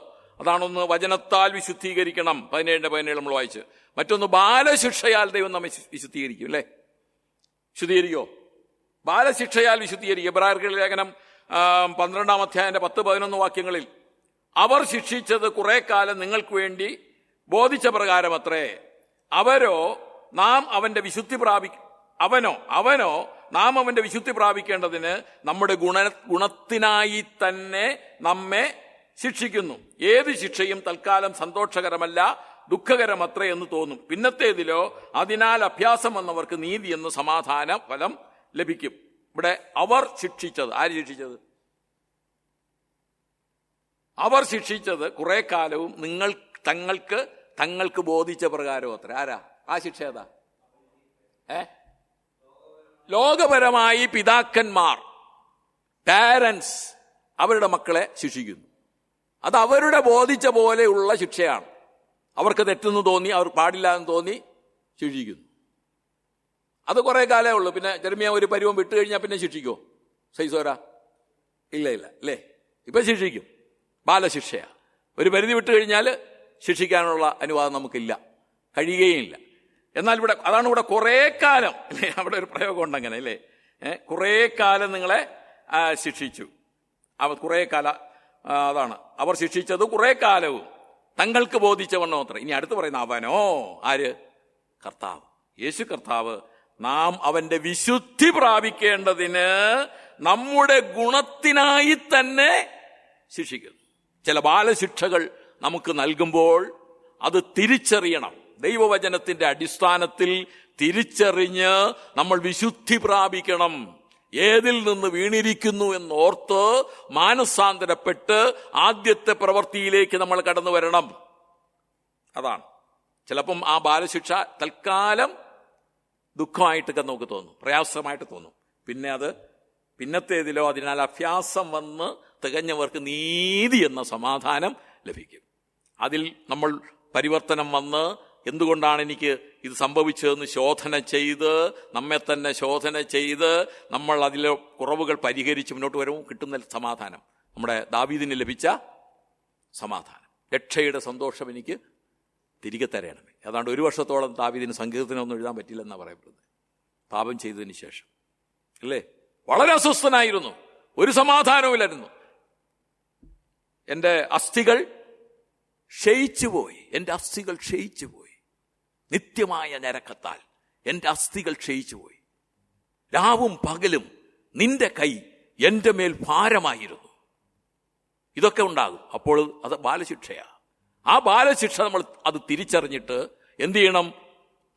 അതാണൊന്ന് വചനത്താൽ വിശുദ്ധീകരിക്കണം, 17:17 നമ്മൾ വായിച്ച്. മറ്റൊന്ന് ബാലശിക്ഷയാൽ ദൈവം നമ്മെ വിശുദ്ധീകരിക്കും. അല്ലേ? വിശുദ്ധീകരിക്കോ? ബാലശിക്ഷയാൽ വിശുദ്ധീകരിക്കും. എബ്രായർക്കെഴുതിയ ലേഖനം 12-ാം അധ്യായത്തിന്റെ 10-11 വാക്യങ്ങളിൽ അവർ ശിക്ഷിച്ചത് കുറെ കാലം നിങ്ങൾക്ക് വേണ്ടി ബോധിച്ച പ്രകാരം അത്രേ, അവനോ നാം അവന്റെ വിശുദ്ധി പ്രാപിക്കേണ്ടതിന് നമ്മുടെ ഗുണത്തിനായി തന്നെ നമ്മെ ശിക്ഷിക്കുന്നു. ഏത് ശിക്ഷയും തൽക്കാലം സന്തോഷകരമല്ല, ദുഃഖകരമത്രേ എന്ന് തോന്നും. പിന്നത്തേതിലോ അതിനാൽ അഭ്യാസം വന്നവർക്ക് നീതി എന്ന് സമാധാന ഫലം ലഭിക്കും. ഇവിടെ അവർ ശിക്ഷിച്ചത്, ആര് ശിക്ഷിച്ചത്? അവർ ശിക്ഷിച്ചത് കുറെ കാലവും തങ്ങൾക്ക് ബോധിച്ച പ്രകാരം അത്ര. ആരാ ആ ശിക്ഷ? ഏതാ? ലോകപരമായി പിതാക്കന്മാർ, പാരന്റ്സ് അവരുടെ മക്കളെ ശിക്ഷിക്കുന്നു. അത് അവരുടെ ബോധിച്ച പോലെയുള്ള ശിക്ഷയാണ്. അവർക്ക് തെറ്റെന്ന് തോന്നി, അവർ പാടില്ല എന്ന് തോന്നി ശിക്ഷിക്കുന്നു. അത് കുറെ കാലമേ ഉള്ളൂ. പിന്നെ ജെറമ്യാ ഒരു പരുവം വിട്ടു കഴിഞ്ഞാൽ പിന്നെ ശിക്ഷിക്കോ? സൈസോരാ? ഇല്ല അല്ലേ? ഇപ്പൊ ശിക്ഷിക്കും. ബാലശിക്ഷയാ. ഒരു പരിധി വിട്ടു കഴിഞ്ഞാൽ ശിക്ഷിക്കാനുള്ള അനുവാദം നമുക്കില്ല, കഴിയുകയില്ല. എന്നാൽ അതാണ് ഇവിടെ കുറെ കാലം, അല്ലേ? അവിടെ ഒരു പ്രയോഗം ഉണ്ടങ്ങനെ, അല്ലേ? കുറെ കാലം നിങ്ങളെ ശിക്ഷിച്ചു. കുറെ കാലം, അതാണ് അവർ ശിക്ഷിച്ചത് കുറെ കാലവും തങ്ങൾക്ക് ബോധിച്ചവണ്ണോ അത്ര. ഇനി അടുത്ത് പറയുന്ന അവനോ, ആര്? കർത്താവ്, യേശു കർത്താവ്, നാം അവന്റെ വിശുദ്ധി പ്രാപിക്കേണ്ടതിന് നമ്മുടെ ഗുണത്തിനായി തന്നെ ശിക്ഷിക്കുന്നു. ചില ബാലശിക്ഷകൾ നമുക്ക് നൽകുമ്പോൾ അത് തിരിച്ചറിയണം. ദൈവവചനത്തിന്റെ അടിസ്ഥാനത്തിൽ തിരിച്ചറിഞ്ഞ് നമ്മൾ വിശുദ്ധി പ്രാപിക്കണം. ഏതിൽ നിന്ന് വീണിരിക്കുന്നു എന്നോർത്ത് മാനസാന്തരപ്പെട്ട് ആദ്യത്തെ പ്രവൃത്തിയിലേക്ക് നമ്മൾ കടന്നു വരണം. അതാണ്. ചിലപ്പം ആ ബാലശിക്ഷ തൽക്കാലം ദുഃഖമായിട്ടൊക്കെ നമുക്ക് തോന്നും, പ്രയാസമായിട്ട് തോന്നും. പിന്നെ അത് പിന്നത്തേതിലോ അതിനാൽ അഭ്യാസം വന്ന് തികഞ്ഞവർക്ക് നീതി എന്ന സമാധാനം ലഭിക്കും. അതിൽ നമ്മൾ പരിവർത്തനം വന്ന് എന്തുകൊണ്ടാണ് എനിക്ക് ഇത് സംഭവിച്ചതെന്ന് ശോധന ചെയ്ത്, നമ്മെ തന്നെ ശോധന ചെയ്ത് നമ്മൾ അതിലെ കുറവുകൾ പരിഹരിച്ച് മുന്നോട്ട് വരുമ്പോൾ കിട്ടുന്ന സമാധാനം, നമ്മുടെ ദാവീദിന് ലഭിച്ച സമാധാനം. രക്ഷയുടെ സന്തോഷം എനിക്ക് തിരികെ തരണമേ. ഏതാണ്ട് 1 വർഷത്തോളം ദാവീദിന് സങ്കീർത്തനമൊന്നും എഴുതാൻ പറ്റില്ലെന്നാണ് പറയപ്പെടുന്നത്, പാപം ചെയ്തതിന് ശേഷം. അല്ലേ? വളരെ അസ്വസ്ഥനായിരുന്നു, ഒരു സമാധാനവുമില്ലായിരുന്നു. എൻ്റെ അസ്ഥികൾ ക്ഷയിച്ചുപോയി, എൻ്റെ അസ്ഥികൾ ക്ഷയിച്ചുപോയി, നിത്യമായ ഞരക്കത്താൽ എൻ്റെ അസ്ഥികൾ ക്ഷയിച്ചുപോയി. രാവും പകലും നിന്റെ കൈ എൻ്റെ മേൽ ഭാരമായിരുന്നു. ഇതൊക്കെ ഉണ്ടാകും. അപ്പോൾ അത് ബാലശിക്ഷയാ. ആ ബാലശിക്ഷ നമ്മൾ അത് തിരിച്ചറിഞ്ഞിട്ട് എന്ത് ചെയ്യണം?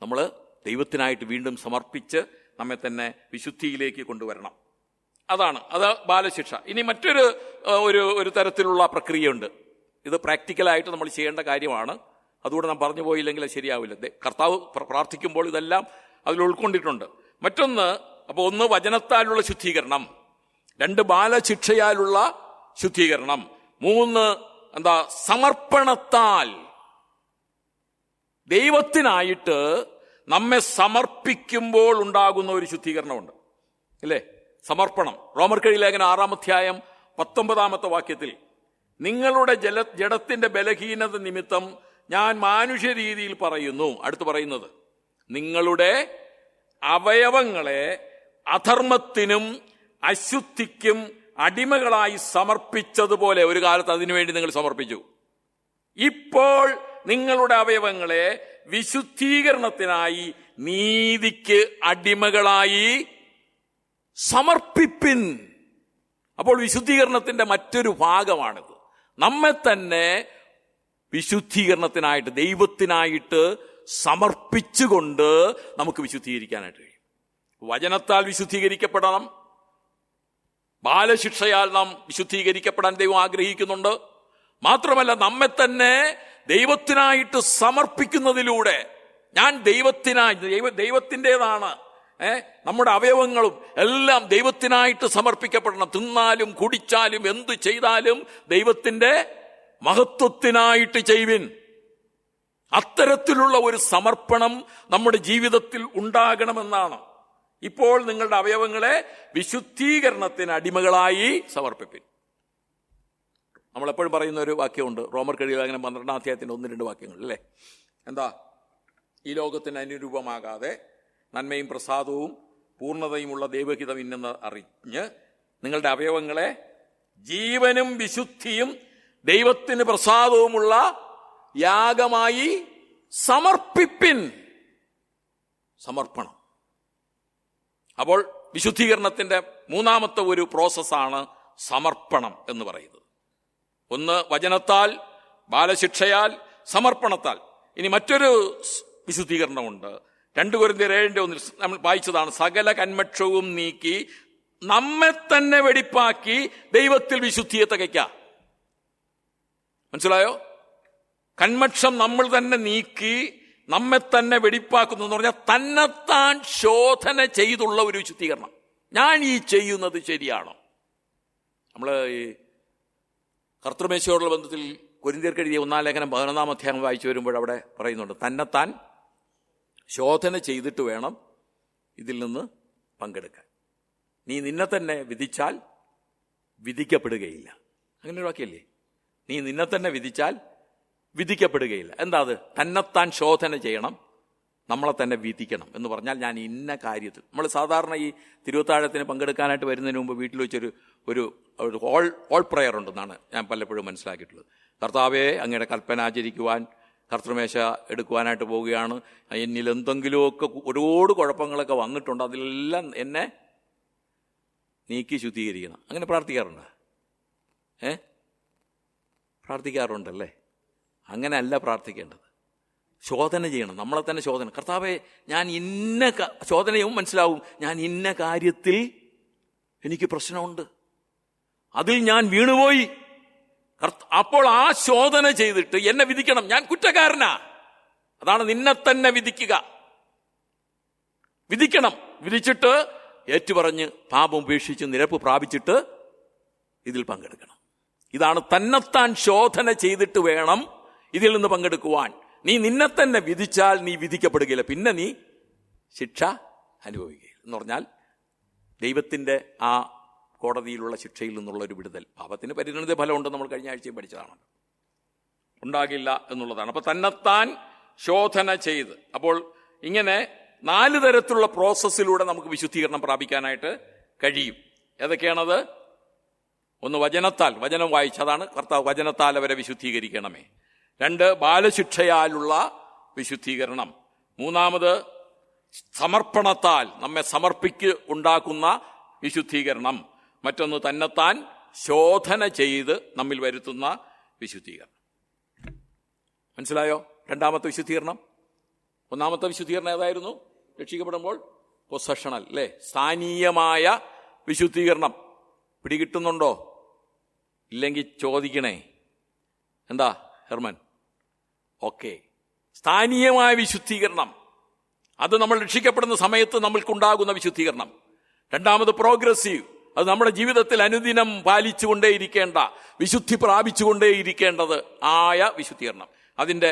നമ്മൾ ദൈവത്തിനായിട്ട് വീണ്ടും സമർപ്പിച്ച് നമ്മെ തന്നെ വിശുദ്ധിയിലേക്ക് കൊണ്ടുവരണം. അതാണ് അത് ബാലശിക്ഷ. ഇനി മറ്റൊരു ഒരു തരത്തിലുള്ള പ്രക്രിയയുണ്ട്. ഇത് പ്രാക്ടിക്കലായിട്ട് നമ്മൾ ചെയ്യേണ്ട കാര്യമാണ്. അതുകൂടെ നാം പറഞ്ഞു പോയില്ലെങ്കിൽ ശരിയാവില്ല. കർത്താവ് പ്രാർത്ഥിക്കുമ്പോൾ ഇതെല്ലാം അതിൽ ഉൾക്കൊണ്ടിട്ടുണ്ട്. മറ്റൊന്ന്, അപ്പോൾ 1 വചനത്താലുള്ള ശുദ്ധീകരണം, 2 ബാലശിക്ഷയാലുള്ള ശുദ്ധീകരണം, 3 സമർപ്പണത്താൽ ദൈവത്തിനായിട്ട് നമ്മെ സമർപ്പിക്കുമ്പോൾ ഉണ്ടാകുന്ന ഒരു ശുദ്ധീകരണമുണ്ട്. അല്ലേ? സമർപ്പണം. റോമർക്കെഴുതിയ ലേഖനം 6-ാം അധ്യായം 19-ാമത്തെ വാക്യത്തിൽ, നിങ്ങളുടെ ജഡത്തിന്റെ ബലഹീനത നിമിത്തം ഞാൻ മാനുഷ്യ രീതിയിൽ പറയുന്നു. അടുത്ത് പറയുന്നത്, നിങ്ങളുടെ അവയവങ്ങളെ അധർമ്മത്തിനും അശുദ്ധിക്കും അടിമകളായി സമർപ്പിച്ചതുപോലെ ഒരു കാലത്ത് അതിനുവേണ്ടി നിങ്ങൾ സമർപ്പിച്ചു. ഇപ്പോൾ നിങ്ങളുടെ അവയവങ്ങളെ വിശുദ്ധീകരണത്തിനായി നീതിക്ക് അടിമകളായി സമർപ്പിപ്പിൻ. അപ്പോൾ വിശുദ്ധീകരണത്തിന്റെ മറ്റൊരു ഭാഗമാണിത്. നമ്മെ തന്നെ വിശുദ്ധീകരണത്തിനായിട്ട് ദൈവത്തിനായിട്ട് സമർപ്പിച്ചുകൊണ്ട് നമുക്ക് വിശുദ്ധീകരിക്കാനായിട്ട് കഴിയും. വചനത്താൽ വിശുദ്ധീകരിക്കപ്പെടണം. ബാലശിക്ഷയാൽ നാം വിശുദ്ധീകരിക്കപ്പെടാൻ ദൈവം ആഗ്രഹിക്കുന്നുണ്ട്. മാത്രമല്ല, നമ്മെ തന്നെ ദൈവത്തിനായിട്ട് സമർപ്പിക്കുന്നതിലൂടെ, ഞാൻ ദൈവത്തിൻ്റെതാണ്, നമ്മുടെ അവയവങ്ങളും എല്ലാം ദൈവത്തിനായിട്ട് സമർപ്പിക്കപ്പെടണം. തിന്നാലും കുടിച്ചാലും എന്ത് ചെയ്താലും ദൈവത്തിന്റെ മഹത്വത്തിനായിട്ട് ചെയ്യുവിൻ. അത്തരത്തിലുള്ള ഒരു സമർപ്പണം നമ്മുടെ ജീവിതത്തിൽ ഉണ്ടാകണമെന്നാണ്. ഇപ്പോൾ നിങ്ങളുടെ അവയവങ്ങളെ വിശുദ്ധീകരണത്തിന് അടിമകളായി സമർപ്പിപ്പിൻ. നമ്മളെപ്പോഴും പറയുന്ന ഒരു വാക്യമുണ്ട്, റോമർക്കെഴുതിയ ലേഖനം 12-ാം അധ്യായത്തിന്റെ 1-2 വാക്യങ്ങൾ. അല്ലേ? എന്താ? ഈ ലോകത്തിന് അനുരൂപമാകാതെ നന്മയും പ്രസാദവും പൂർണ്ണതയുമുള്ള ദൈവഹിതം ഇന്നെന്ന് അറിഞ്ഞ് നിങ്ങളുടെ അവയവങ്ങളെ ജീവനും വിശുദ്ധിയും ദൈവത്തിന് പ്രസാദവുമുള്ള യാഗമായി സമർപ്പിപ്പിൻ. സമർപ്പണം. അപ്പോൾ വിശുദ്ധീകരണത്തിന്റെ 3-ാമത്തെ ഒരു പ്രോസസ്സാണ് സമർപ്പണം എന്ന് പറയുന്നത്. 1 വചനത്താൽ, ബാലശിക്ഷയാൽ, സമർപ്പണത്താൽ. ഇനി മറ്റൊരു വിശുദ്ധീകരണമുണ്ട്. 2 കൊരിന്ത്യർ 7:1 നമ്മൾ വായിച്ചതാണ്. സകല കന്മക്ഷവും നീക്കി നമ്മെ തന്നെ വെടിപ്പാക്കി ദൈവത്തിൽ വിശുദ്ധിയെ തികയ്ക്കാം. മനസ്സിലായോ? കന്മക്ഷം നമ്മൾ തന്നെ നീക്കി നമ്മെ തന്നെ വെടിപ്പാക്കുന്നു എന്ന് പറഞ്ഞാൽ തന്നെത്താൻ ശോധന ചെയ്തുള്ള ഒരു വിശുദ്ധീകരണം. ഞാൻ ഈ ചെയ്യുന്നത് ശരിയാണോ? നമ്മൾ ഈ കർത്തൃമേശയോടുള്ള ബന്ധത്തിൽ കൊരിന്ത്യർക്കെഴുതിയ 1-ാം ലേഖനം 11-ാം അധ്യായം വായിച്ചു വരുമ്പോൾ അവിടെ പറയുന്നുണ്ട്, തന്നെത്താൻ ശോധന ചെയ്തിട്ട് വേണം ഇതിൽ നിന്ന് പങ്കെടുക്കാൻ. നീ നിന്നെ തന്നെ വിധിച്ചാൽ വിധിക്കപ്പെടുകയില്ല. അങ്ങനെ ഒരു വാക്യല്ലേ? നീ നിന്നെ തന്നെ വിധിച്ചാൽ വിധിക്കപ്പെടുകയില്ല. എന്താ അത്? തന്നെത്താൻ ശോധന ചെയ്യണം, നമ്മളെ തന്നെ വിധിക്കണം എന്ന് പറഞ്ഞാൽ ഞാൻ ഇന്ന കാര്യത്തിൽ. നമ്മൾ സാധാരണ ഈ തിരുവത്താഴത്തിന് പങ്കെടുക്കാനായിട്ട് വരുന്നതിന് മുമ്പ് വീട്ടിൽ വെച്ചൊരു ഒരു ഹോൾ പ്രയർ ഉണ്ടെന്നാണ് ഞാൻ പലപ്പോഴും മനസ്സിലാക്കിയിട്ടുള്ളത്. കർത്താവേ, അങ്ങയുടെ കൽപ്പന ആചരിക്കുവാൻ കർത്തൃമേശ എടുക്കുവാനായിട്ട് പോവുകയാണ്. എന്നിൽ എന്തെങ്കിലുമൊക്കെ ഒരുപാട് കുഴപ്പങ്ങളൊക്കെ വന്നിട്ടുണ്ട്, അതിലെല്ലാം എന്നെ നീക്കി ശുദ്ധീകരിക്കണം. അങ്ങനെ പ്രാർത്ഥിക്കാറുണ്ട്? പ്രാർത്ഥിക്കാറുണ്ടല്ലേ? അങ്ങനെയല്ല പ്രാർത്ഥിക്കേണ്ടത്. ശോധന ചെയ്യണം, നമ്മളെ തന്നെ ശോധന. കർത്താവേ, ഞാൻ ഇന്ന ശോധനയും മനസ്സിലാവും, ഞാൻ ഇന്ന കാര്യത്തിൽ എനിക്ക് പ്രശ്നമുണ്ട്, അതിൽ ഞാൻ വീണുപോയി. അപ്പോൾ ആ ശോധന ചെയ്തിട്ട് എന്നെ വിധിക്കണം, ഞാൻ കുറ്റക്കാരനാ. അതാണ് നിന്നെ തന്നെ വിധിക്കുക. വിധിക്കണം. വിധിച്ചിട്ട് ഏറ്റുപറഞ്ഞ് പാപം ഉപേക്ഷിച്ച് നിരപ്പ് പ്രാപിച്ചിട്ട് ഇതിൽ പങ്കെടുക്കണം. ഇതാണ് തന്നെത്താൻ ശോധന ചെയ്തിട്ട് വേണം ഇതിൽ നിന്ന് പങ്കെടുക്കുവാൻ. നീ നിന്നെ തന്നെ വിധിച്ചാൽ നീ വിധിക്കപ്പെടുകയില്ല, പിന്നെ നീ ശിക്ഷ അനുഭവിക്കുകയില്ല. എന്ന് പറഞ്ഞാൽ ദൈവത്തിന്റെ ആ കോടതിയിലുള്ള ശിക്ഷയിൽ നിന്നുള്ള ഒരു വിടുതൽ. പാപത്തിന് പരിണത ഫലമുണ്ട്, നമ്മൾ കഴിഞ്ഞ ആഴ്ചയും പഠിച്ചതാണ്, ഉണ്ടാകില്ല എന്നുള്ളതാണ്. അപ്പൊ തന്നെത്താൻ ശോധന ചെയ്ത്, അപ്പോൾ ഇങ്ങനെ 4 തരത്തിലുള്ള പ്രോസസ്സിലൂടെ നമുക്ക് വിശുദ്ധീകരണം പ്രാപിക്കാനായിട്ട് കഴിയും. ഏതൊക്കെയാണത്? 1, വചനത്താൽ, വചനം വായിച്ചതാണ് കർത്താവ്, വചനത്താൽ അവരെ വിശുദ്ധീകരിക്കണമേ. 2, ബാലശിക്ഷയാലുള്ള വിശുദ്ധീകരണം. 3, സമർപ്പണത്താൽ, നമ്മെ ഉണ്ടാക്കുന്ന വിശുദ്ധീകരണം. മറ്റൊന്ന് തന്നെത്താൻ ശോധന ചെയ്ത് നമ്മിൽ വരുത്തുന്ന വിശുദ്ധീകരണം. മനസ്സിലായോ? 2ാമത്തെ വിശുദ്ധീകരണം. 1ാമത്തെ വിശുദ്ധീകരണം ഏതായിരുന്നു? രക്ഷിക്കപ്പെടുമ്പോൾ പൊസഷണൽ, അല്ലേ? സ്ഥാനീയമായ വിശുദ്ധീകരണം. പിടികിട്ടുന്നുണ്ടോ? ഇല്ലെങ്കിൽ ചോദിക്കണേ. എന്താ ഹെർമൻ? ഓക്കെ. സ്ഥാനീയമായ വിശുദ്ധീകരണം, അത് നമ്മൾ രക്ഷിക്കപ്പെടുന്ന സമയത്ത് നമ്മൾക്കുണ്ടാകുന്ന വിശുദ്ധീകരണം. 2ാമത് പ്രോഗ്രസീവ്, അത് നമ്മുടെ ജീവിതത്തിൽ അനുദിനം പാലിച്ചുകൊണ്ടേയിരിക്കേണ്ട, വിശുദ്ധി പ്രാപിച്ചുകൊണ്ടേയിരിക്കേണ്ടത് ആയ വിശുദ്ധീകരണം. അതിൻ്റെ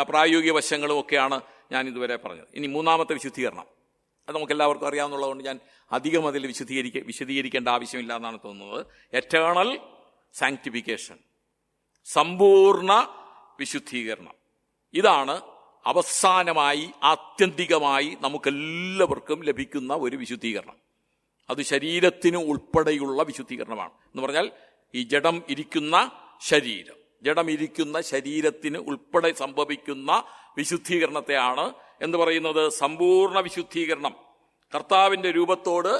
പ്രായോഗിക വശങ്ങളും ഒക്കെയാണ് ഞാൻ ഇതുവരെ പറഞ്ഞത്. ഇനി 3ാമത്തെ വിശുദ്ധീകരണം, അത് നമുക്ക് എല്ലാവർക്കും അറിയാവുന്നതുകൊണ്ട് ഞാൻ അധികം അതിൽ വിശദീകരിക്കേണ്ട ആവശ്യമില്ല എന്നാണ് തോന്നുന്നത്. എറ്റേണൽ സാങ്ക്ടിഫിക്കേഷൻ, സമ്പൂർണ്ണ വിശുദ്ധീകരണം. ഇതാണ് അവസാനമായി ആത്യന്തികമായി നമുക്കെല്ലാവർക്കും ലഭിക്കുന്ന ഒരു വിശുദ്ധീകരണം. അത് ശരീരത്തിന് ഉൾപ്പെടെയുള്ള വിശുദ്ധീകരണമാണ്. എന്ന് പറഞ്ഞാൽ ഈ ജഡം ഇരിക്കുന്ന ശരീരത്തിന് ഉൾപ്പെടെ സംഭവിക്കുന്ന വിശുദ്ധീകരണത്തെയാണ് എന്ന് പറയുന്നത് സമ്പൂർണ്ണ വിശുദ്ധീകരണം. കർത്താവിന്റെ രൂപത്തോട്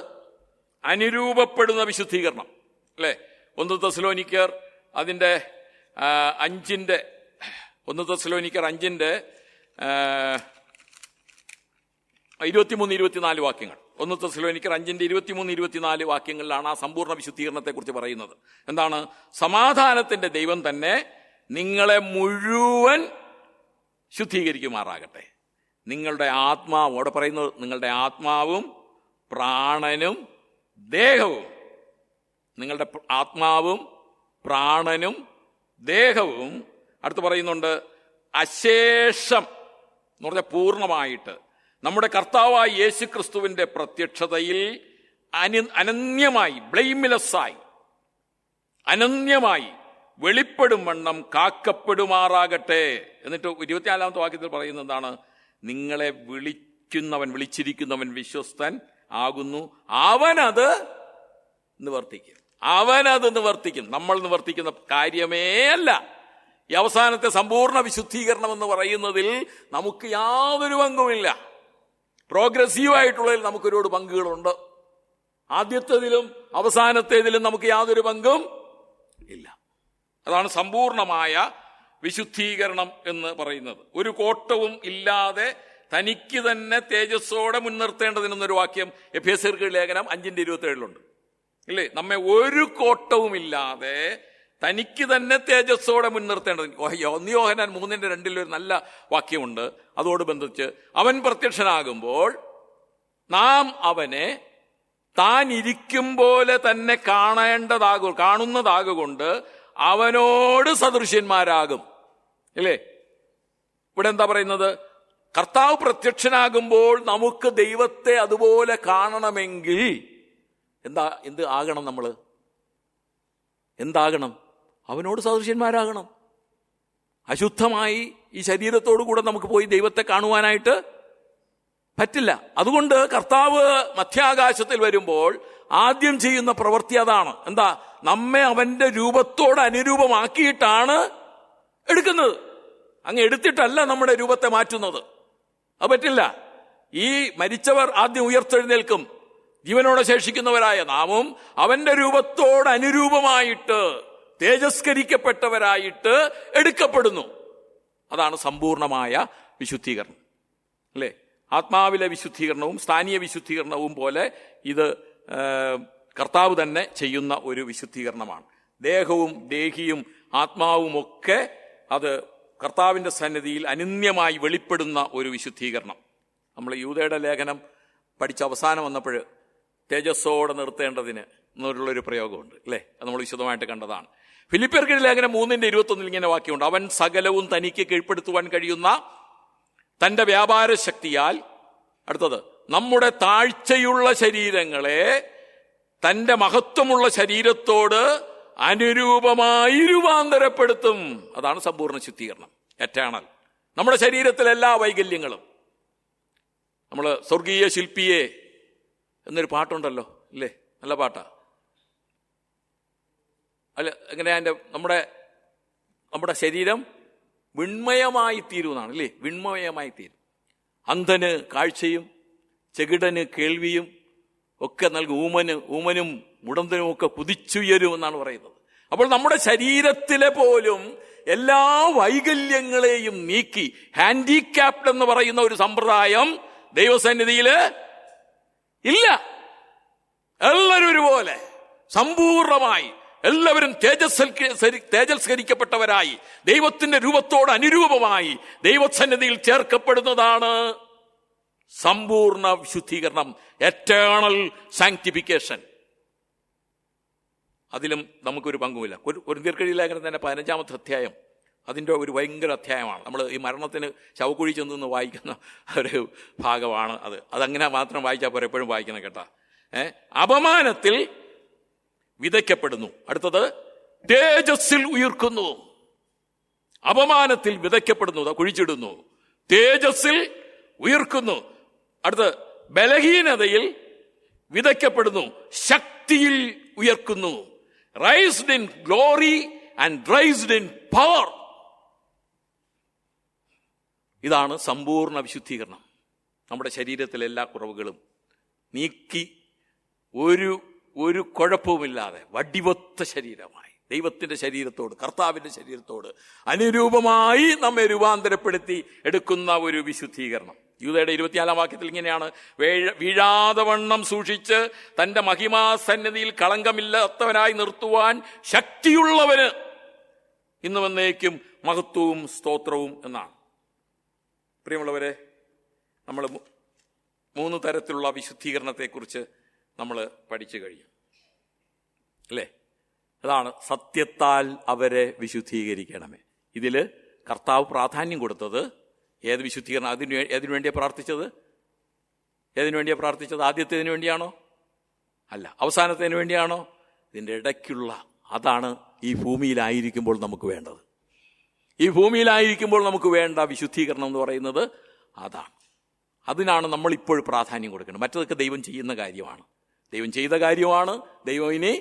അനുരൂപപ്പെടുന്ന വിശുദ്ധീകരണം, അല്ലെ? 1 തെസ്സലോനിക്കർ അതിന്റെ 5 23-24 വാക്യങ്ങൾ. 1 തെസ്സലോനിക്കർ 5:23-24 വാക്യങ്ങളിലാണ് ആ സമ്പൂർണ്ണ വിശുദ്ധീകരണത്തെ കുറിച്ച് പറയുന്നത്. എന്താണ്? സമാധാനത്തിന്റെ ദൈവം തന്നെ നിങ്ങളെ മുഴുവൻ ശുദ്ധീകരിക്കുമാറാകട്ടെ. നിങ്ങളുടെ ആത്മാവും, അവിടെ പറയുന്നത് നിങ്ങളുടെ ആത്മാവും പ്രാണനും ദേഹവും, നിങ്ങളുടെ ആത്മാവും പ്രാണനും ദേഹവും, അടുത്ത് പറയുന്നുണ്ട് അശേഷം എന്ന് പറഞ്ഞാൽ പൂർണ്ണമായിട്ട് നമ്മുടെ കർത്താവായ യേശു ക്രിസ്തുവിന്റെ പ്രത്യക്ഷതയിൽ അനന്യമായി, ബ്ലെയിംലെസ്സായി, അനന്യമായി വെളിപ്പെടും വണ്ണം കാക്കപ്പെടുമാറാകട്ടെ. എന്നിട്ട് 24ാമത്തെ വാക്യത്തിൽ പറയുന്നത് എന്താണ്? നിങ്ങളെ വിളിച്ചിരിക്കുന്നവൻ വിശ്വസ്തൻ ആകുന്നു, അവനത് നിവർത്തിക്കും. നമ്മൾ നിവർത്തിക്കുന്ന കാര്യമേ അല്ല. ഈ അവസാനത്തെ സമ്പൂർണ്ണ വിശുദ്ധീകരണം എന്ന് പറയുന്നതിൽ നമുക്ക് യാതൊരു പങ്കുമില്ല. പ്രോഗ്രസീവായിട്ടുള്ളതിൽ നമുക്കൊരുപാട് പങ്കുകളുണ്ട്. ആദ്യത്തേതിലും അവസാനത്തേതിലും നമുക്ക് യാതൊരു പങ്കും ഇല്ല. അതാണ് സമ്പൂർണമായ വിശുദ്ധീകരണം എന്ന് പറയുന്നത്. ഒരു കോട്ടവും ഇല്ലാതെ തനിക്ക് തന്നെ തേജസ്സോടെ മുൻനിർത്തേണ്ടതിനൊന്നൊരു വാക്യം എഫേസ്യർക്ക് ലേഖനം 5:27 ഇല്ലേ? നമ്മെ ഒരു കോട്ടവുമില്ലാതെ തനിക്ക് തന്നെ തേജസ്സോടെ മുൻനിർത്തേണ്ടത്. 1 യോഹന്നാൻ 3:2 ഒരു നല്ല വാക്യമുണ്ട്. അതോട് ബന്ധിച്ച് അവൻ പ്രത്യക്ഷനാകുമ്പോൾ നാം അവനെ താൻ ഇരിക്കും പോലെ തന്നെ കാണുന്നതാകൊണ്ട് അവനോട് സദൃശ്യന്മാരാകും. ഇല്ലേ? ഇവിടെ എന്താ പറയുന്നത്? കർത്താവ് പ്രത്യക്ഷനാകുമ്പോൾ നമുക്ക് ദൈവത്തെ അതുപോലെ കാണണമെങ്കിൽ എന്ത് ആകണം? നമ്മൾ എന്താകണം? അവനോട് സദൃശ്യന്മാരാകണം. അശുദ്ധമായി ഈ ശരീരത്തോടു കൂടെ നമുക്ക് പോയി ദൈവത്തെ കാണുവാനായിട്ട് പറ്റില്ല. അതുകൊണ്ട് കർത്താവ് മധ്യാകാശത്തിൽ വരുമ്പോൾ ആദ്യം ചെയ്യുന്ന പ്രവൃത്തി അതാണ്. എന്താ? നമ്മെ അവന്റെ രൂപത്തോട് അനുരൂപമാക്കിയിട്ടാണ് എടുക്കുന്നത്. അങ്ങ് എടുത്തിട്ടല്ല നമ്മുടെ രൂപത്തെ മാറ്റുന്നത്. അത് പറ്റില്ല. ഈ മരിച്ചവർ ആദ്യം ഉയർത്തെഴുന്നേൽക്കും. ജീവനോടെ ശേഷിക്കുന്നവരായ നാമും അവന്റെ രൂപത്തോട് അനുരൂപമായിട്ട് തേജസ്കരിക്കപ്പെട്ടവരായിട്ട് എടുക്കപ്പെടുന്നു. അതാണ് സമ്പൂർണമായ വിശുദ്ധീകരണം, അല്ലേ? ആത്മാവിലെ വിശുദ്ധീകരണവും സ്ഥാനീയ വിശുദ്ധീകരണവും പോലെ ഇത് കർത്താവ് തന്നെ ചെയ്യുന്ന ഒരു വിശുദ്ധീകരണമാണ്. ദേഹവും ദേഹിയും ആത്മാവുമൊക്കെ അത് കർത്താവിൻ്റെ സന്നിധിയിൽ അനന്യമായി വെളിപ്പെടുന്ന ഒരു വിശുദ്ധീകരണം. നമ്മൾ യൂദയുടെ ലേഖനം പഠിച്ച അവസാനം വന്നപ്പോൾ തേജസ്സോടെ നിർത്തേണ്ടതിന് എന്നുള്ളൊരു പ്രയോഗമുണ്ട് അല്ലേ? അത് നമ്മൾ വിശദമായിട്ട് കണ്ടതാണ്. ഫിലിപ്പിയർക്ക് ലേഖനം 3:21 ഇങ്ങനെ വാക്യമുണ്ട്: അവൻ സകലവും തനിക്ക് കീഴ്പ്പെടുത്തുവാൻ കഴിയുന്ന തന്റെ വ്യാപാര ശക്തിയാൽ, അടുത്തത്, നമ്മുടെ താഴ്ചയുള്ള ശരീരങ്ങളെ തന്റെ മഹത്വമുള്ള ശരീരത്തോട് അനുരൂപമായി രൂപാന്തരപ്പെടുത്തും. അതാണ് സമ്പൂർണ്ണ ശുദ്ധീകരണം, എറ്റേണൽ. നമ്മുടെ ശരീരത്തിലെ എല്ലാ വൈകല്യങ്ങളും, നമ്മൾ സ്വർഗീയ ശില്പിയെ എന്നൊരു പാട്ടുണ്ടല്ലോ അല്ലേ? നല്ല പാട്ടാ അല്ല? എങ്ങനെയാ നമ്മുടെ ശരീരം വിണ്മയമായി തീരുമെന്നാണ് അല്ലേ? വിണ്മയമായി തീരും. അന്ധന് കാഴ്ചയും ചെകിടന് കേൾവിയും ഒക്കെ നൽകും. ഊമനും മുടന്തനും ഒക്കെ കുതിച്ചുയരും എന്നാണ് പറയുന്നത്. അപ്പോൾ നമ്മുടെ ശരീരത്തിലെ പോലും എല്ലാ വൈകല്യങ്ങളെയും നീക്കി ഹാൻഡിക്യാപ്ഡ് എന്ന് പറയുന്ന ഒരു സമ്പ്രദായം ദൈവസന്നിധിയില് ഇല്ല. എല്ലാവരും ഒരുപോലെ സമ്പൂർണമായി എല്ലാവരും തേജസ്കരിക്കപ്പെട്ടവരായി ദൈവത്തിന്റെ രൂപത്തോട് അനുരൂപമായി ദൈവസന്നിധിയിൽ ചേർക്കപ്പെടുന്നതാണ് സമ്പൂർണ്ണ വിശുദ്ധീകരണം, എറ്റേണൽ സാങ്ക്ടിഫിക്കേഷൻ. അതിലും നമുക്കൊരു പങ്കുമില്ല. കൊരിന്ത്യർക്കെഴുതിയ ലേഖനം തന്നെ 15-ാമത്തെ അധ്യായം അതിൻ്റെ ഒരു ഭയങ്കര അധ്യായമാണ്. നമ്മൾ ഈ മരണത്തിന് ശവക്കുഴി ചെന്ന് വായിക്കുന്ന ഒരു ഭാഗമാണ് അത്. അതങ്ങനെ മാത്രം വായിച്ചാൽ പോരെ, എപ്പോഴും വായിക്കണം കേട്ടാ. അപമാനത്തിൽ വിതയ്ക്കപ്പെടുന്നു. അടുത്തത്, തേജസ്സിൽ ഉയർക്കുന്നു. അപമാനത്തിൽ വിതയ്ക്കപ്പെടുന്നു, കുഴിച്ചിടുന്നു. തേജസ്സിൽ ഉയർക്കുന്നു. അടുത്ത്, ബലഹീനതയിൽ വിതയ്ക്കപ്പെടുന്നു, ശക്തിയിൽ ഉയർക്കുന്നു. Raised in glory and raised in power. ഇതാണ് സമ്പൂർണ്ണ വിശുദ്ധീകരണം. നമ്മുടെ ശരീരത്തിലെ എല്ലാ കുറവുകളും നീക്കി ഒരു കുഴപ്പവുമില്ലാതെ വടിവൊത്ത ശരീരമായി ദൈവത്തിന്റെ ശരീരത്തോട്, കർത്താവിന്റെ ശരീരത്തോട് അനുരൂപമായി നമ്മെ രൂപാന്തരപ്പെടുത്തി എടുക്കുന്ന ഒരു വിശുദ്ധീകരണം. യൂദയുടെ 24-ാം വാക്യത്തിൽ ഇങ്ങനെയാണ്: വീഴാതെ വണ്ണം സൂക്ഷിച്ച് തന്റെ മഹിമാസന്നിധിയിൽ കളങ്കമില്ലാത്തവനായി നിർത്തുവാൻ ശക്തിയുള്ളവന് ഇന്ന് വന്നേക്കും മഹത്വവും സ്തോത്രവും എന്നാണ്. പ്രിയമുള്ളവരെ, നമ്മൾ 3 തരത്തിലുള്ള വിശുദ്ധീകരണത്തെക്കുറിച്ച് നമ്മൾ പഠിച്ചു കഴിഞ്ഞു അല്ലേ? അതാണ് സത്യത്താൽ അവരെ വിശുദ്ധീകരിക്കണമേ. ഇതിൽ കർത്താവ് പ്രാധാന്യം കൊടുത്തത് ഏത് വിശുദ്ധീകരണം? ഏതിനു വേണ്ടിയാണ് പ്രാർത്ഥിച്ചത്? ആദ്യത്തേതിനു വേണ്ടിയാണോ? അല്ല. അവസാനത്തേതിനു വേണ്ടിയാണോ? ഇതിൻ്റെ ഇടയ്ക്കുള്ള, അതാണ് ഈ ഭൂമിയിലായിരിക്കുമ്പോൾ നമുക്ക് വേണ്ടത്. ഈ ഭൂമിയിലായിരിക്കുമ്പോൾ നമുക്ക് വേണ്ട വിശുദ്ധീകരണം എന്ന് പറയുന്നത് അതാണ്. അതിനാണ് നമ്മളിപ്പോൾ പ്രാധാന്യം കൊടുക്കുന്നത്. മറ്റതൊക്കെ ദൈവം ചെയ്യുന്ന കാര്യമാണ്, ദൈവം ചെയ്ത കാര്യമാണ്, ദൈവം ഇനി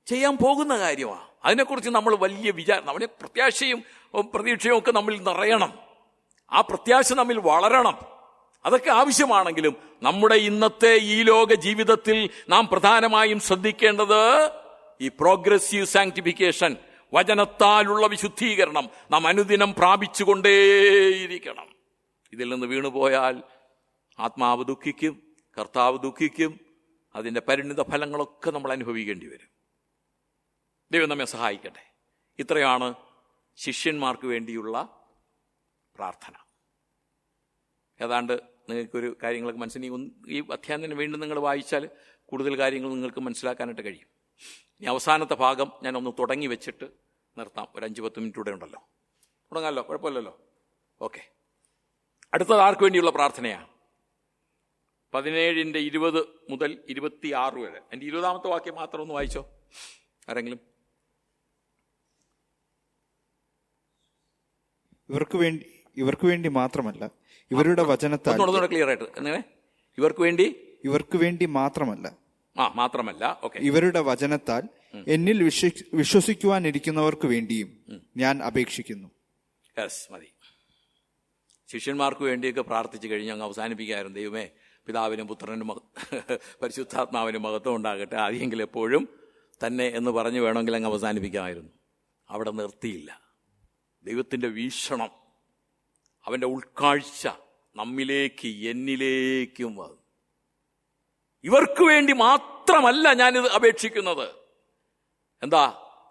ചെയ്യാൻ പോകുന്ന കാര്യമാണ്. അതിനെക്കുറിച്ച് നമ്മൾ വലിയ നമ്മുടെ പ്രത്യാശയും പ്രതീക്ഷയും ഒക്കെ നമ്മിൽ നിറയണം. ആ പ്രത്യാശ നമ്മിൽ വളരണം. അതൊക്കെ ആവശ്യമാണെങ്കിലും നമ്മുടെ ഇന്നത്തെ ഈ ലോക ജീവിതത്തിൽ നാം പ്രധാനമായും ശ്രദ്ധിക്കേണ്ടത് ഈ പ്രോഗ്രസീവ് സാങ്ക്ടിഫിക്കേഷൻ, വചനത്താലുള്ള വിശുദ്ധീകരണം നാം അനുദിനം പ്രാപിച്ചുകൊണ്ടേയിരിക്കണം. ഇതിൽ നിന്ന് വീണുപോയാൽ ആത്മാവ് ദുഃഖിക്കും, കർത്താവ് ദുഃഖിക്കും. അതിൻ്റെ പരിണിത ഫലങ്ങളൊക്കെ നമ്മൾ അനുഭവിക്കേണ്ടി വരും. ദൈവം നമ്മെ സഹായിക്കട്ടെ. ഇത്രയാണ് ശിഷ്യന്മാർക്ക് വേണ്ടിയുള്ള പ്രാർത്ഥന. ഏതാണ്ട് നിങ്ങൾക്കൊരു കാര്യങ്ങളൊക്കെ മനസ്സിലായി. ഈ അധ്യായം വീണ്ടും നിങ്ങൾ വായിച്ചാൽ കൂടുതൽ കാര്യങ്ങൾ നിങ്ങൾക്ക് മനസ്സിലാക്കാനായിട്ട് കഴിയും. ഇനി അവസാനത്തെ ഭാഗം ഞാനൊന്ന് തുടങ്ങി വെച്ചിട്ട് നിർത്താം. ഒരു 5-10 മിനിറ്റ് കൂടെ ഉണ്ടല്ലോ, തുടങ്ങാമല്ലോ, കുഴപ്പമില്ലല്ലോ. ഓക്കെ. അടുത്തത് ആർക്ക് വേണ്ടിയുള്ള പ്രാർത്ഥനയാണ്? 17:20 മുതൽ 26 വരെ. എൻ്റെ 20-ാമത്തെ വാക്യം മാത്രം ഒന്ന് വായിച്ചോ ആരെങ്കിലും. ഇവർക്ക് വേണ്ടി മാത്രമല്ല, ഇവരുടെ വചനത്താൽ. ക്ലിയർ ആയിട്ട് എങ്ങനെ? ഇവർക്ക് വേണ്ടി മാത്രമല്ല. ഓക്കെ. ഇവരുടെ വചനത്താൽ എന്നിൽ വിശ്വസിക്കുവാനിരിക്കുന്നവർക്ക് വേണ്ടിയും ഞാൻ അപേക്ഷിക്കുന്നു. മതി. ശിഷ്യന്മാർക്ക് വേണ്ടിയൊക്കെ പ്രാർത്ഥിച്ചു കഴിഞ്ഞ് അങ്ങ് അവസാനിപ്പിക്കായിരുന്നു. ദൈവമേ, പിതാവിനും പുത്രനും പരിശുദ്ധാത്മാവിനും മഹത്വം ഉണ്ടാകട്ടെ, ആദ്യമെങ്കിലും എപ്പോഴും തന്നെ എന്ന് പറഞ്ഞു വേണമെങ്കിൽ അങ്ങ് അവസാനിപ്പിക്കാമായിരുന്നു. അവിടെ നിർത്തിയില്ല. ദൈവത്തിൻ്റെ വീക്ഷണം, അവൻ്റെ ഉൾക്കാഴ്ച നമ്മിലേക്ക്, എന്നിലേക്കും വന്നു. ഇവർക്ക് വേണ്ടി മാത്രമല്ല ഞാനിത് അപേക്ഷിക്കുന്നത്. എന്താ?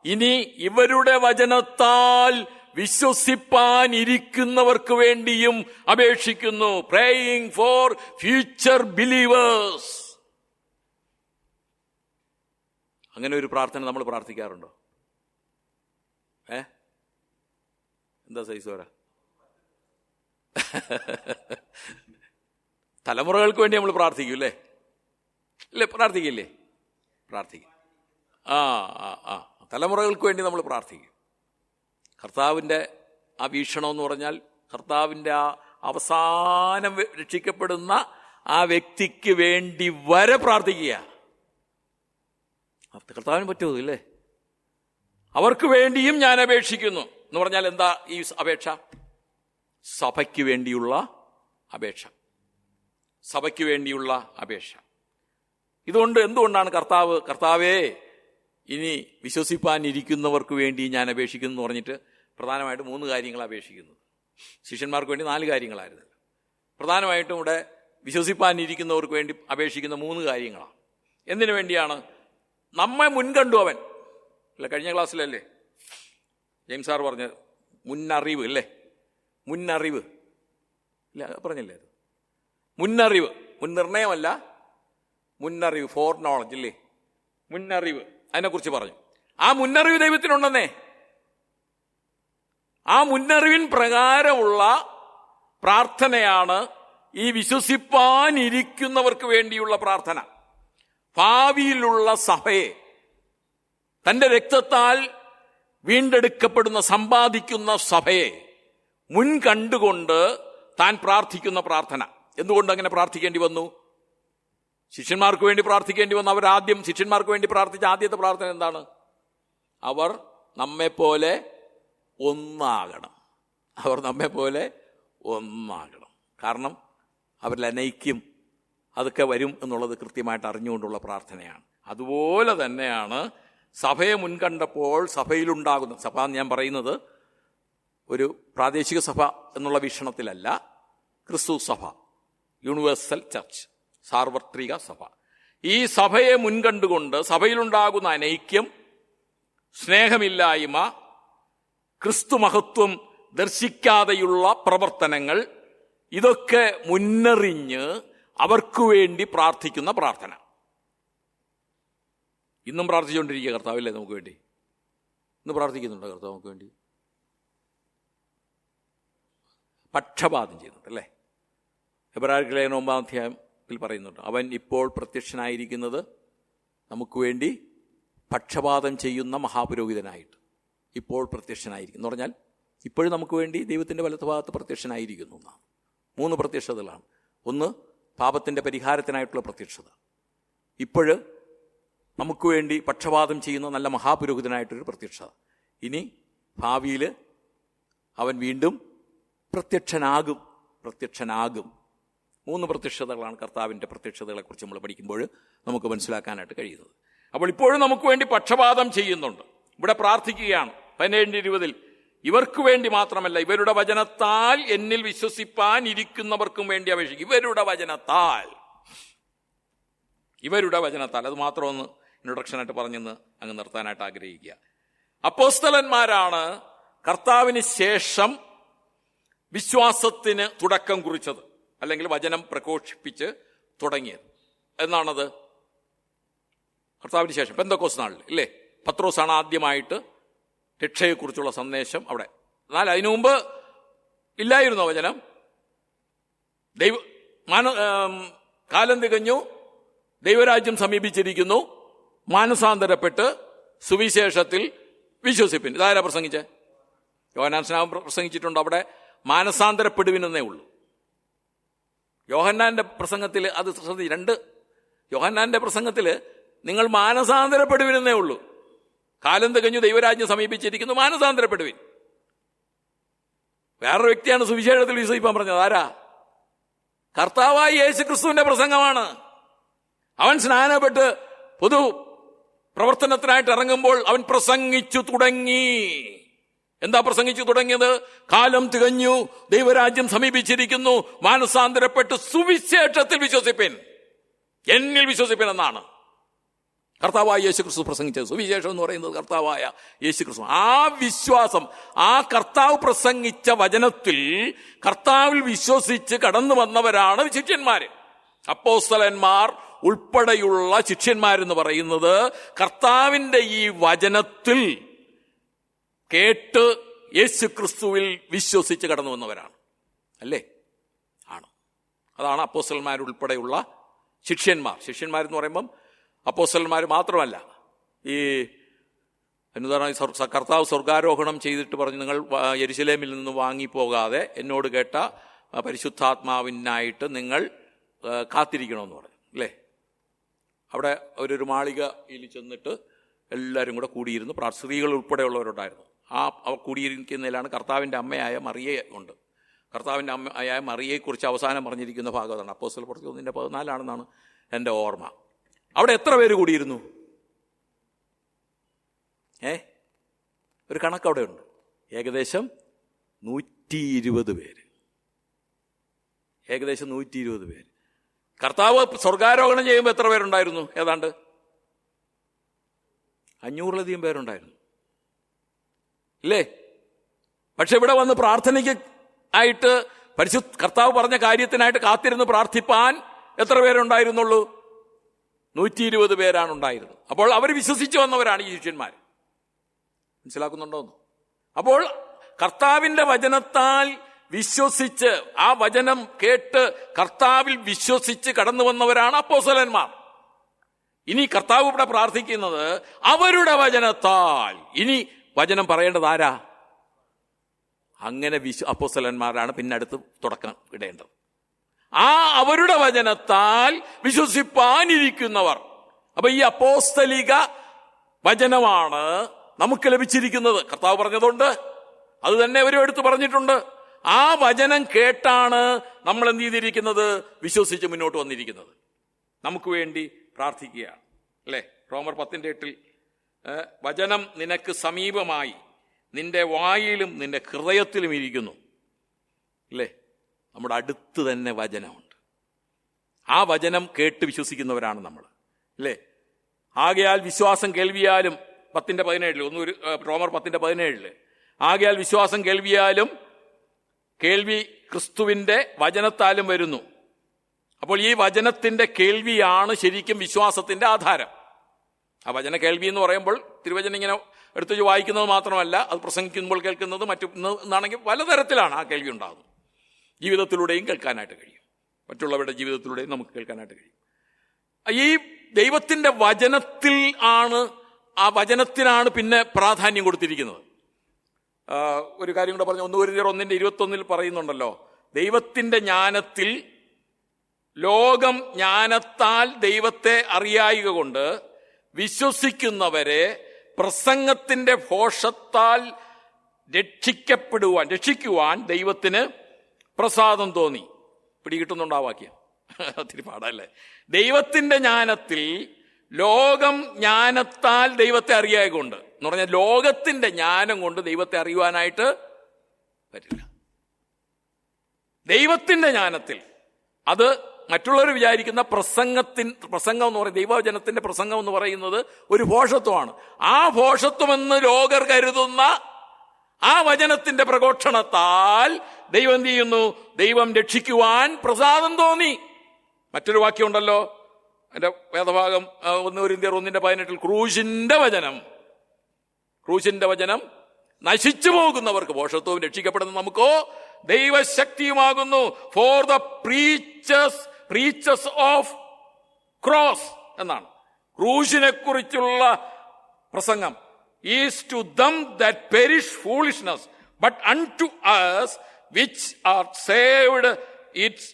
ഇനി ഇവരുടെ വചനത്താൽ വിശ്വസിപ്പാനിരിക്കുന്നവർക്ക് വേണ്ടിയും അപേക്ഷിക്കുന്നു. Praying for future believers. അങ്ങനെ ഒരു പ്രാർത്ഥന നമ്മൾ പ്രാർത്ഥിക്കാറുണ്ടോ? എന്താ സൈസോര? തലമുറകൾക്ക് വേണ്ടി നമ്മൾ പ്രാർത്ഥിക്കും അല്ലേ? അല്ലേ? പ്രാർത്ഥിക്കില്ലേ? പ്രാർത്ഥിക്കും. തലമുറകൾക്ക് വേണ്ടി നമ്മൾ പ്രാർത്ഥിക്കും. കർത്താവിൻ്റെ ആ വീക്ഷണം എന്ന് പറഞ്ഞാൽ കർത്താവിൻ്റെ ആ അവസാനം രക്ഷിക്കപ്പെടുന്ന ആ വ്യക്തിക്ക് വേണ്ടി വരെ പ്രാർത്ഥിക്കുക. കർത്താവിന് പറ്റുമോ? ഇല്ലേ? അവർക്ക് വേണ്ടിയും ഞാൻ അപേക്ഷിക്കുന്നു എന്ന് പറഞ്ഞാൽ എന്താ ഈ അപേക്ഷ? സഭയ്ക്ക് വേണ്ടിയുള്ള അപേക്ഷ. സഭയ്ക്ക് വേണ്ടിയുള്ള അപേക്ഷ. ഇതുകൊണ്ട് എന്തുകൊണ്ടാണ് കർത്താവേ ഇനി വിശ്വസിപ്പാനിരിക്കുന്നവർക്ക് വേണ്ടി ഞാൻ അപേക്ഷിക്കുന്നു എന്ന് പറഞ്ഞിട്ട് പ്രധാനമായിട്ട് 3 കാര്യങ്ങൾ അപേക്ഷിക്കുന്നത്? ശിഷ്യന്മാർക്ക് വേണ്ടി 4 കാര്യങ്ങളായിരുന്നു. പ്രധാനമായിട്ടും ഇവിടെ വിശ്വസിപ്പാനിരിക്കുന്നവർക്ക് വേണ്ടി അപേക്ഷിക്കുന്ന 3 കാര്യങ്ങളാണ്. എന്തിനു വേണ്ടിയാണ്? നമ്മെ മുൻകണ്ടു അവൻ. അല്ല, കഴിഞ്ഞ ക്ലാസ്സിലല്ലേ ജെയിംസ് സാർ പറഞ്ഞ മുന്നറിവ് അല്ലേ? മുന്നറിവ് ഇല്ല, പറഞ്ഞില്ലേ? അത് മുന്നറിവ്, മുൻനിർണയമല്ല, മുന്നറിവ്, ഫോർ നോളജ് അല്ലേ? മുന്നറിവ്, അതിനെക്കുറിച്ച് പറഞ്ഞു. ആ മുന്നറിവ് ദൈവത്തിനുണ്ടെന്നേ. ആ മുന്നറിവിൻ പ്രകാരമുള്ള പ്രാർത്ഥനയാണ് ഈ വിശ്വസിപ്പാനിരിക്കുന്നവർക്ക് വേണ്ടിയുള്ള പ്രാർത്ഥന. ഭാവിയിലുള്ള സഭയെ തന്റെ രക്തത്താൽ വീണ്ടെടുക്കപ്പെടുന്ന സമ്പാദിക്കുന്ന സഭയെ മുൻകണ്ടുകൊണ്ട് താൻ പ്രാർത്ഥിക്കുന്ന പ്രാർത്ഥന. എന്തുകൊണ്ട് അങ്ങനെ പ്രാർത്ഥിക്കേണ്ടി വന്നു? ശിഷ്യന്മാർക്ക് വേണ്ടി പ്രാർത്ഥിക്കേണ്ടി വന്നു. അവരാദ്യം ശിഷ്യന്മാർക്ക് വേണ്ടി പ്രാർത്ഥിച്ച ആദ്യത്തെ പ്രാർത്ഥന എന്താണ്? അവർ നമ്മെപ്പോലെ ഒന്നാകണം. അവർ നമ്മെപ്പോലെ ഒന്നാകണം. കാരണം അവരിൽ അനൈക്യം അതൊക്കെ വരും എന്നുള്ളത് കൃത്യമായിട്ട് അറിഞ്ഞുകൊണ്ടുള്ള പ്രാർത്ഥനയാണ്. അതുപോലെ തന്നെയാണ് സഭയെ മുൻകണ്ടപ്പോൾ സഭയിലുണ്ടാകുന്ന സഭ എന്ന് ഞാൻ പറയുന്നത് ഒരു പ്രാദേശിക സഭ എന്നുള്ള വീക്ഷണത്തിലല്ല. ക്രിസ്തു സഭ, യൂണിവേഴ്സൽ ചർച്ച്, സാർവത്രിക സഭ. ഈ സഭയെ മുൻകണ്ടുകൊണ്ട് സഭയിലുണ്ടാകുന്ന അനൈക്യം, സ്നേഹമില്ലായ്മ, ക്രിസ്തു മഹത്വം ദർശിക്കാതെയുള്ള പ്രവർത്തനങ്ങൾ, ഇതൊക്കെ മുന്നറിഞ്ഞ് അവർക്ക് വേണ്ടി പ്രാർത്ഥിക്കുന്ന പ്രാർത്ഥന. ഇന്നും പ്രാർത്ഥിച്ചുകൊണ്ടിരിക്കുക കർത്താവില്ലേ നമുക്ക് വേണ്ടി? ഇന്ന് പ്രാർത്ഥിക്കുന്നുണ്ടോ കർത്താവ് നമുക്ക് വേണ്ടി? പക്ഷപാതം ചെയ്യുന്നുണ്ട് അല്ലേ? എബ്രായർക്ക് ലേഖനം 9-ാം അധ്യായത്തിൽ പറയുന്നുണ്ട്, അവൻ ഇപ്പോൾ പ്രത്യക്ഷനായിരിക്കുന്നത് നമുക്ക് വേണ്ടി പക്ഷപാതം ചെയ്യുന്ന മഹാപുരോഹിതനായിട്ട് ഇപ്പോൾ പ്രത്യക്ഷനായിരിക്കും എന്ന് പറഞ്ഞാൽ ഇപ്പോഴും നമുക്ക് വേണ്ടി ദൈവത്തിൻ്റെ വലത്തുഭാഗത്ത് പ്രത്യക്ഷനായിരിക്കുന്നു എന്നാണ്. 3 പ്രത്യക്ഷതകളാണ്. ഒന്ന്, പാപത്തിൻ്റെ പരിഹാരത്തിനായിട്ടുള്ള പ്രത്യക്ഷത. ഇപ്പോഴ് നമുക്ക് വേണ്ടി പക്ഷപാതം ചെയ്യുന്ന നല്ല മഹാപുരോഹിതനായിട്ടൊരു പ്രത്യക്ഷത. ഇനി ഭാവിയിൽ അവൻ വീണ്ടും പ്രത്യക്ഷനാകും. 3 പ്രത്യക്ഷതകളാണ് കർത്താവിൻ്റെ പ്രത്യക്ഷതകളെക്കുറിച്ച് നമ്മൾ പഠിക്കുമ്പോൾ നമുക്ക് മനസ്സിലാക്കാനായിട്ട് കഴിയുന്നത്. അപ്പോൾ ഇപ്പോഴും നമുക്ക് വേണ്ടി പക്ഷപാതം ചെയ്യുന്നുണ്ട്. ഇവിടെ പ്രാർത്ഥിക്കുകയാണ് 17:20 ഇവർക്ക് വേണ്ടി മാത്രമല്ല, ഇവരുടെ വചനത്താൽ എന്നിൽ വിശ്വസിപ്പാൻ ഇരിക്കുന്നവർക്കും വേണ്ടി അപേക്ഷിക്കും. ഇവരുടെ വചനത്താൽ അത് മാത്രം ഒന്ന് ഇൻട്രൊഡക്ഷനായിട്ട് പറഞ്ഞെന്ന് അങ്ങ് നിർത്താനായിട്ട് ആഗ്രഹിക്കുക. അപ്പോസ്തലന്മാരാണ് കർത്താവിന് ശേഷം വിശ്വാസത്തിന് തുടക്കം കുറിച്ചത്, അല്ലെങ്കിൽ വചനം പ്രഘോഷിപ്പിച്ച് തുടങ്ങിയത്. എന്നാണത്? കർത്താവിന് ശേഷം പെന്തക്കോസ്ത് നാളിൽ ഇല്ലേ? പത്രോസാണ് ആദ്യമായിട്ട് രക്ഷയെക്കുറിച്ചുള്ള സന്ദേശം അവിടെ. എന്നാൽ അതിനു മുമ്പ് ഇല്ലായിരുന്നോ വചനം? കാലം തികഞ്ഞു, ദൈവരാജ്യം സമീപിച്ചിരിക്കുന്നു, മാനസാന്തരപ്പെട്ട് സുവിശേഷത്തിൽ വിശ്വസിപ്പിൻ. ഇതാരാ പ്രസംഗിച്ചേ? യോഹന്നാൻ സ്നാപകൻ പ്രസംഗിച്ചിട്ടുണ്ട്. അവിടെ മാനസാന്തരപ്പെടുവിനെന്നേ ഉള്ളൂ. യോഹന്നാന്റെ പ്രസംഗത്തിൽ അത് ശ്രദ്ധിച്ച്, യോഹന്നാന്റെ പ്രസംഗത്തിൽ നിങ്ങൾ മാനസാന്തരപ്പെടുവിനെന്നേ ഉള്ളൂ. കാലം തികഞ്ഞു, ദൈവരാജ്യം സമീപിച്ചിരിക്കുന്നു, മാനസാന്തരപ്പെടുവിൻ. വേറൊരു വ്യക്തിയാണ് സുവിശേഷത്തിൽ വിശ്വസിപ്പാൻ പറഞ്ഞത്. ആരാ? കർത്താവായ യേശു ക്രിസ്തുവിന്റെ പ്രസംഗമാണ്. അവൻ സ്നാനപ്പെട്ട് പൊതു പ്രവർത്തനത്തിനായിട്ട് ഇറങ്ങുമ്പോൾ അവൻ പ്രസംഗിച്ചു തുടങ്ങി. എന്താ പ്രസംഗിച്ചു തുടങ്ങിയത്? കാലം തികഞ്ഞു, ദൈവരാജ്യം സമീപിച്ചിരിക്കുന്നു, മാനസാന്തരപ്പെട്ട് സുവിശേഷത്തിൽ വിശ്വസിപ്പിൻ. എന്നിൽ വിശ്വസിപ്പനെന്നാണ് കർത്താവായ യേശുക്രിസ്തു പ്രസംഗിച്ചത്. സുവിശേഷം എന്ന് പറയുന്നത് കർത്താവായ യേശുക്രിസ്തു. ആ വിശ്വാസം, ആ കർത്താവ് പ്രസംഗിച്ച വചനത്തിൽ കർത്താവിൽ വിശ്വസിച്ച് കടന്നു വന്നവരാണ് ശിഷ്യന്മാര്. അപ്പോസ്തലന്മാർ ഉൾപ്പെടെയുള്ള ശിഷ്യന്മാരെന്ന് പറയുന്നത് കർത്താവിന്റെ ഈ വചനത്തിൽ കേട്ട് യേശുക്രിസ്തുവിൽ വിശ്വസിച്ച് കടന്നു വന്നവരാണ്. അല്ലേ? ആണ്. അതാണ് അപ്പോസ്തലന്മാരുൾപ്പെടെയുള്ള ശിഷ്യന്മാർ. ശിഷ്യന്മാരെന്ന് പറയുമ്പം അപ്പോസ്തലന്മാർ മാത്രമല്ല. ഈ അനുദാന കർത്താവ് സ്വർഗാരോഹണം ചെയ്തിട്ട് പറഞ്ഞു, നിങ്ങൾ യെരുശലേമിൽ നിന്ന് വാങ്ങിപ്പോകാതെ എന്നോട് കേട്ട പരിശുദ്ധാത്മാവിനായിട്ട് നിങ്ങൾ കാത്തിരിക്കണമെന്ന് പറഞ്ഞു. അല്ലേ? അവിടെ ഒരു മാളികയിൽ ചെന്നിട്ട് എല്ലാവരും കൂടെ കൂടിയിരുന്ന് സ്ത്രീകൾ ഉൾപ്പെടെയുള്ളവരുണ്ടായിരുന്നു. ആ കൂടിയിരിക്കുന്നതിലാണ് കർത്താവിൻ്റെ അമ്മയായ മറിയ ഉണ്ട്. കർത്താവിൻ്റെ അമ്മയായ മറിയയെക്കുറിച്ച് അവസാനം പറഞ്ഞിരിക്കുന്ന ഭാഗത്താണ്. അപ്പോസ്തല പ്രവൃത്തി 1:14 എൻ്റെ ഓർമ്മ. അവിടെ എത്ര പേര് കൂടിയിരുന്നു? ഒരു കണക്ക് അവിടെ ഉണ്ട്. ഏകദേശം 120 പേര്. ഏകദേശം 120 പേര്. കർത്താവ് സ്വർഗാരോഹണം ചെയ്യുമ്പോൾ എത്ര പേരുണ്ടായിരുന്നു? ഏതാണ്ട് 500-ലധികം പേരുണ്ടായിരുന്നു. ഇല്ലേ? പക്ഷെ ഇവിടെ വന്ന് പ്രാർത്ഥനയ്ക്ക് ആയിട്ട് കർത്താവ് പറഞ്ഞ കാര്യത്തിനായിട്ട് കാത്തിരുന്ന് പ്രാർത്ഥിപ്പാൻ എത്ര പേരുണ്ടായിരുന്നുള്ളൂ? 120 പേരാണ് ഉണ്ടായിരുന്നത്. അപ്പോൾ അവർ വിശ്വസിച്ച് വന്നവരാണ് ഈ ശിഷ്യന്മാർ. മനസ്സിലാക്കുന്നുണ്ടോന്ന്? അപ്പോൾ കർത്താവിന്റെ വചനത്താൽ വിശ്വസിച്ച്, ആ വചനം കേട്ട് കർത്താവിൽ വിശ്വസിച്ച് കടന്നു വന്നവരാണ് അപ്പോസ്തലന്മാർ. ഇനി കർത്താവ് ഇവിടെ പ്രാർത്ഥിക്കുന്നത് അവരുടെ വചനത്താൽ. ഇനി വചനം പറയേണ്ടത് ആരാ? അങ്ങനെ അപ്പോസ്തലന്മാരാണ് പിന്നെ അടുത്ത് തുടക്കം ഇടേണ്ടത്. ആ അവരുടെ വചനത്താൽ വിശ്വസിപ്പാനിരിക്കുന്നവർ. അപ്പൊ ഈ അപ്പോസ്തലിക വചനമാണ് നമുക്ക് ലഭിച്ചിരിക്കുന്നത്. കർത്താവ് പറഞ്ഞതുകൊണ്ട് അത് തന്നെ അവരും എടുത്ത് പറഞ്ഞിട്ടുണ്ട്. ആ വചനം കേട്ടാണ് നമ്മൾ എന്ത് ചെയ്തിരിക്കുന്നത്? വിശ്വസിച്ച് മുന്നോട്ട് വന്നിരിക്കുന്നത്. നമുക്ക് വേണ്ടി പ്രാർത്ഥിക്കുകയാണ്. അല്ലേ? റോമർ 10:8 വചനം നിനക്ക് സമീപമായി, നിന്റെ വായിലും നിന്റെ ഹൃദയത്തിലും ഇരിക്കുന്നു. അല്ലേ? നമ്മുടെ അടുത്ത് തന്നെ വചനമുണ്ട്. ആ വചനം കേട്ട് വിശ്വസിക്കുന്നവരാണ് നമ്മൾ. അല്ലേ? ആകയാൽ വിശ്വാസം കേൾവിയാലും 10:17 റോമർ 10:17 ആകയാൽ വിശ്വാസം കേൾവിയാലും കേൾവി ക്രിസ്തുവിന്റെ വചനത്താലും വരുന്നു. അപ്പോൾ ഈ വചനത്തിന്റെ കേൾവിയാണ് ശരിക്കും വിശ്വാസത്തിന്റെ ആധാരം. ആ വചന കേൾവി എന്ന് പറയുമ്പോൾ തിരുവചനം ഇങ്ങനെ എടുത്ത് വായിക്കുന്നത് മാത്രമല്ല, അത് പ്രസംഗിക്കുമ്പോൾ കേൾക്കുന്നത് മറ്റൊന്നാണെങ്കിൽ പലതരത്തിലാണ് ആ കേൾവി ഉണ്ടാകുന്നത്. ജീവിതത്തിലൂടെയും കേൾക്കാനായിട്ട് കഴിയും, മറ്റുള്ളവരുടെ ജീവിതത്തിലൂടെയും നമുക്ക് കേൾക്കാനായിട്ട് കഴിയും. ഈ ദൈവത്തിന്റെ വചനത്തിൽ ആണ്, ആ വചനത്തിനാണ് പിന്നെ പ്രാധാന്യം കൊടുത്തിരിക്കുന്നത്. ഒരു കാര്യം കൂടെ പറഞ്ഞു, 1 കൊരിന്ത്യർ 1:21 പറയുന്നുണ്ടല്ലോ, ദൈവത്തിന്റെ ജ്ഞാനത്തിൽ ലോകം ജ്ഞാനത്താൽ ദൈവത്തെ അറിയായിക കൊണ്ട് വിശ്വസിക്കുന്നവരെ പ്രസംഗത്തിന്റെ ഭോഷത്താൽ രക്ഷിക്കുവാൻ ദൈവത്തിന് പ്രസാദം തോന്നി. പിടികിട്ടുന്നുണ്ടോ ആ വാക്യം? ഒത്തിരി പാടല്ലേ. ദൈവത്തിന്റെ ജ്ഞാനത്തിൽ ലോകം ജ്ഞാനത്താൽ ദൈവത്തെ അറിയായകൊണ്ട് എന്ന് പറഞ്ഞാൽ ലോകത്തിന്റെ ജ്ഞാനം കൊണ്ട് ദൈവത്തെ അറിയുവാനായിട്ട് പറ്റില്ല. ദൈവത്തിന്റെ ജ്ഞാനത്തിൽ, അത് മറ്റുള്ളവർ വിചാരിക്കുന്ന പ്രസംഗം എന്ന് പറയുന്നത്, ദൈവവചനത്തിന്റെ പ്രസംഗം എന്ന് പറയുന്നത് ഒരു ഭോഷത്വമാണ്. ആ ഭോഷത്വമെന്ന് ലോകർ കരുതുന്ന ആ വചനത്തിന്റെ പ്രഘോഷണത്താൽ ദൈവം എന്ത് ചെയ്യുന്നു? ദൈവം രക്ഷിക്കുവാൻ പ്രസാദം തോന്നി. മറ്റൊരു വാക്യമുണ്ടല്ലോ, എൻ്റെ വേദഭാഗം 1 കൊരിന്ത്യർ 1:18 ക്രൂശിന്റെ വചനം നശിച്ചു പോകുന്നവർക്ക് ഭോഷത്വവും രക്ഷിക്കപ്പെടുന്ന നമുക്കോ ദൈവശക്തിയുമാകുന്നു. For the preachers of cross എന്നാണ്. ക്രൂശിനെ കുറിച്ചുള്ള പ്രസംഗം is to them that perish foolishness, but unto us which are saved it's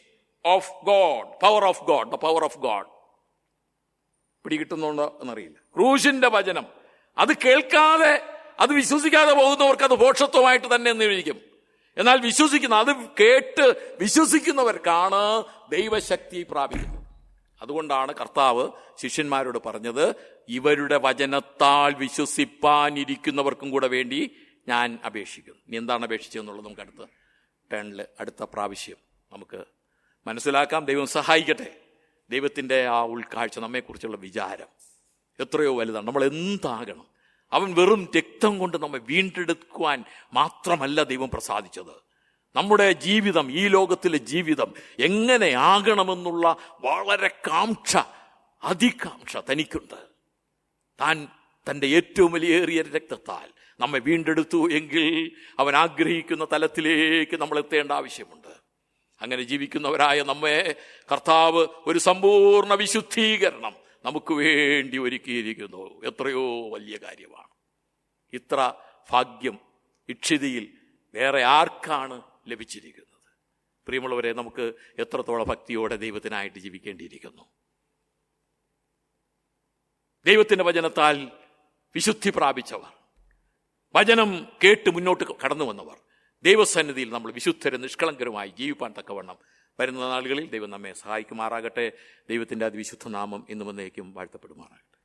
of God, power of God, the power of God. പിടികിട്ടുന്നുണ്ടോ എന്നറിയില്ല. ക്രൂശിന്റെ വചനം അത് കേൾക്കാതെ, അത് വിശ്വസിക്കാതെ പോകുന്നവർക്ക് അത് ഭോഷത്വമായിട്ട് തന്നെ എന്നിരിക്കും. എന്നാൽ അത് കേട്ട് വിശ്വസിക്കുന്നവർക്കാണ് ദൈവശക്തി പ്രാപിക്കുന്നത്. അതുകൊണ്ടാണ് കർത്താവ് ശിഷ്യന്മാരോട് പറഞ്ഞത്, ഇവരുടെ വചനത്താൽ വിശ്വസിപ്പാനിരിക്കുന്നവർക്കും കൂടെ വേണ്ടി ഞാൻ അപേക്ഷിക്കുന്നു. ഇനി എന്താണ് അപേക്ഷിച്ചതെന്നുള്ളത് നമുക്ക് അടുത്ത പ്രാവശ്യം നമുക്ക് മനസ്സിലാക്കാം. ദൈവം സഹായിക്കട്ടെ. ദൈവത്തിൻ്റെ ആ ഉൾക്കാഴ്ച, നമ്മെക്കുറിച്ചുള്ള വിചാരം എത്രയോ വലുതാണ്. നമ്മൾ എന്താകണം? അവൻ വെറും രക്തം കൊണ്ട് നമ്മെ വീണ്ടെടുക്കുവാൻ മാത്രമല്ല ദൈവം പ്രസാദിച്ചത്. നമ്മുടെ ജീവിതം, ഈ ലോകത്തിലെ ജീവിതം എങ്ങനെയാകണമെന്നുള്ള വളരെ അതികാംക്ഷ തനിക്കുണ്ട്. താൻ തൻ്റെ ഏറ്റവും വലിയേറിയ രക്തത്താൽ നമ്മെ വീണ്ടെടുത്തു എങ്കിൽ അവൻ ആഗ്രഹിക്കുന്ന തലത്തിലേക്ക് നമ്മൾ എത്തേണ്ട ആവശ്യമുണ്ട്. അങ്ങനെ ജീവിക്കുന്നവരായ നമ്മെ കർത്താവ് ഒരു സമ്പൂർണ്ണ വിശുദ്ധീകരണം നമുക്ക് വേണ്ടി ഒരുക്കിയിരിക്കുന്നു. എത്രയോ വലിയ കാര്യമാണ്. ഇത്ര ഭാഗ്യം ഇക്ഷിതിയിൽ വേറെ ആർക്കാണ് ലഭിച്ചിരിക്കുന്നത്? പ്രിയമുള്ളവരെ, നമുക്ക് എത്രത്തോളം ഭക്തിയോടെ ദൈവത്തിനായിട്ട് ജീവിക്കേണ്ടിയിരിക്കുന്നു. ദൈവത്തിൻ്റെ വചനത്താൽ വിശുദ്ധി പ്രാപിച്ചവർ, വചനം കേട്ട് മുന്നോട്ട് കടന്നു വന്നവർ, ദൈവസന്നിധിയിൽ നമ്മൾ വിശുദ്ധരും നിഷ്കളങ്കരുമായി ജീവിപ്പാൻ തക്കവണ്ണം വരുന്ന നാളുകളിൽ ദൈവം നമ്മെ സഹായിക്കുമാറാകട്ടെ. ദൈവത്തിൻ്റെ അതിവിശുദ്ധ നാമം എന്നും എന്നേക്കും വാഴ്ത്തപ്പെടുമാറാകട്ടെ.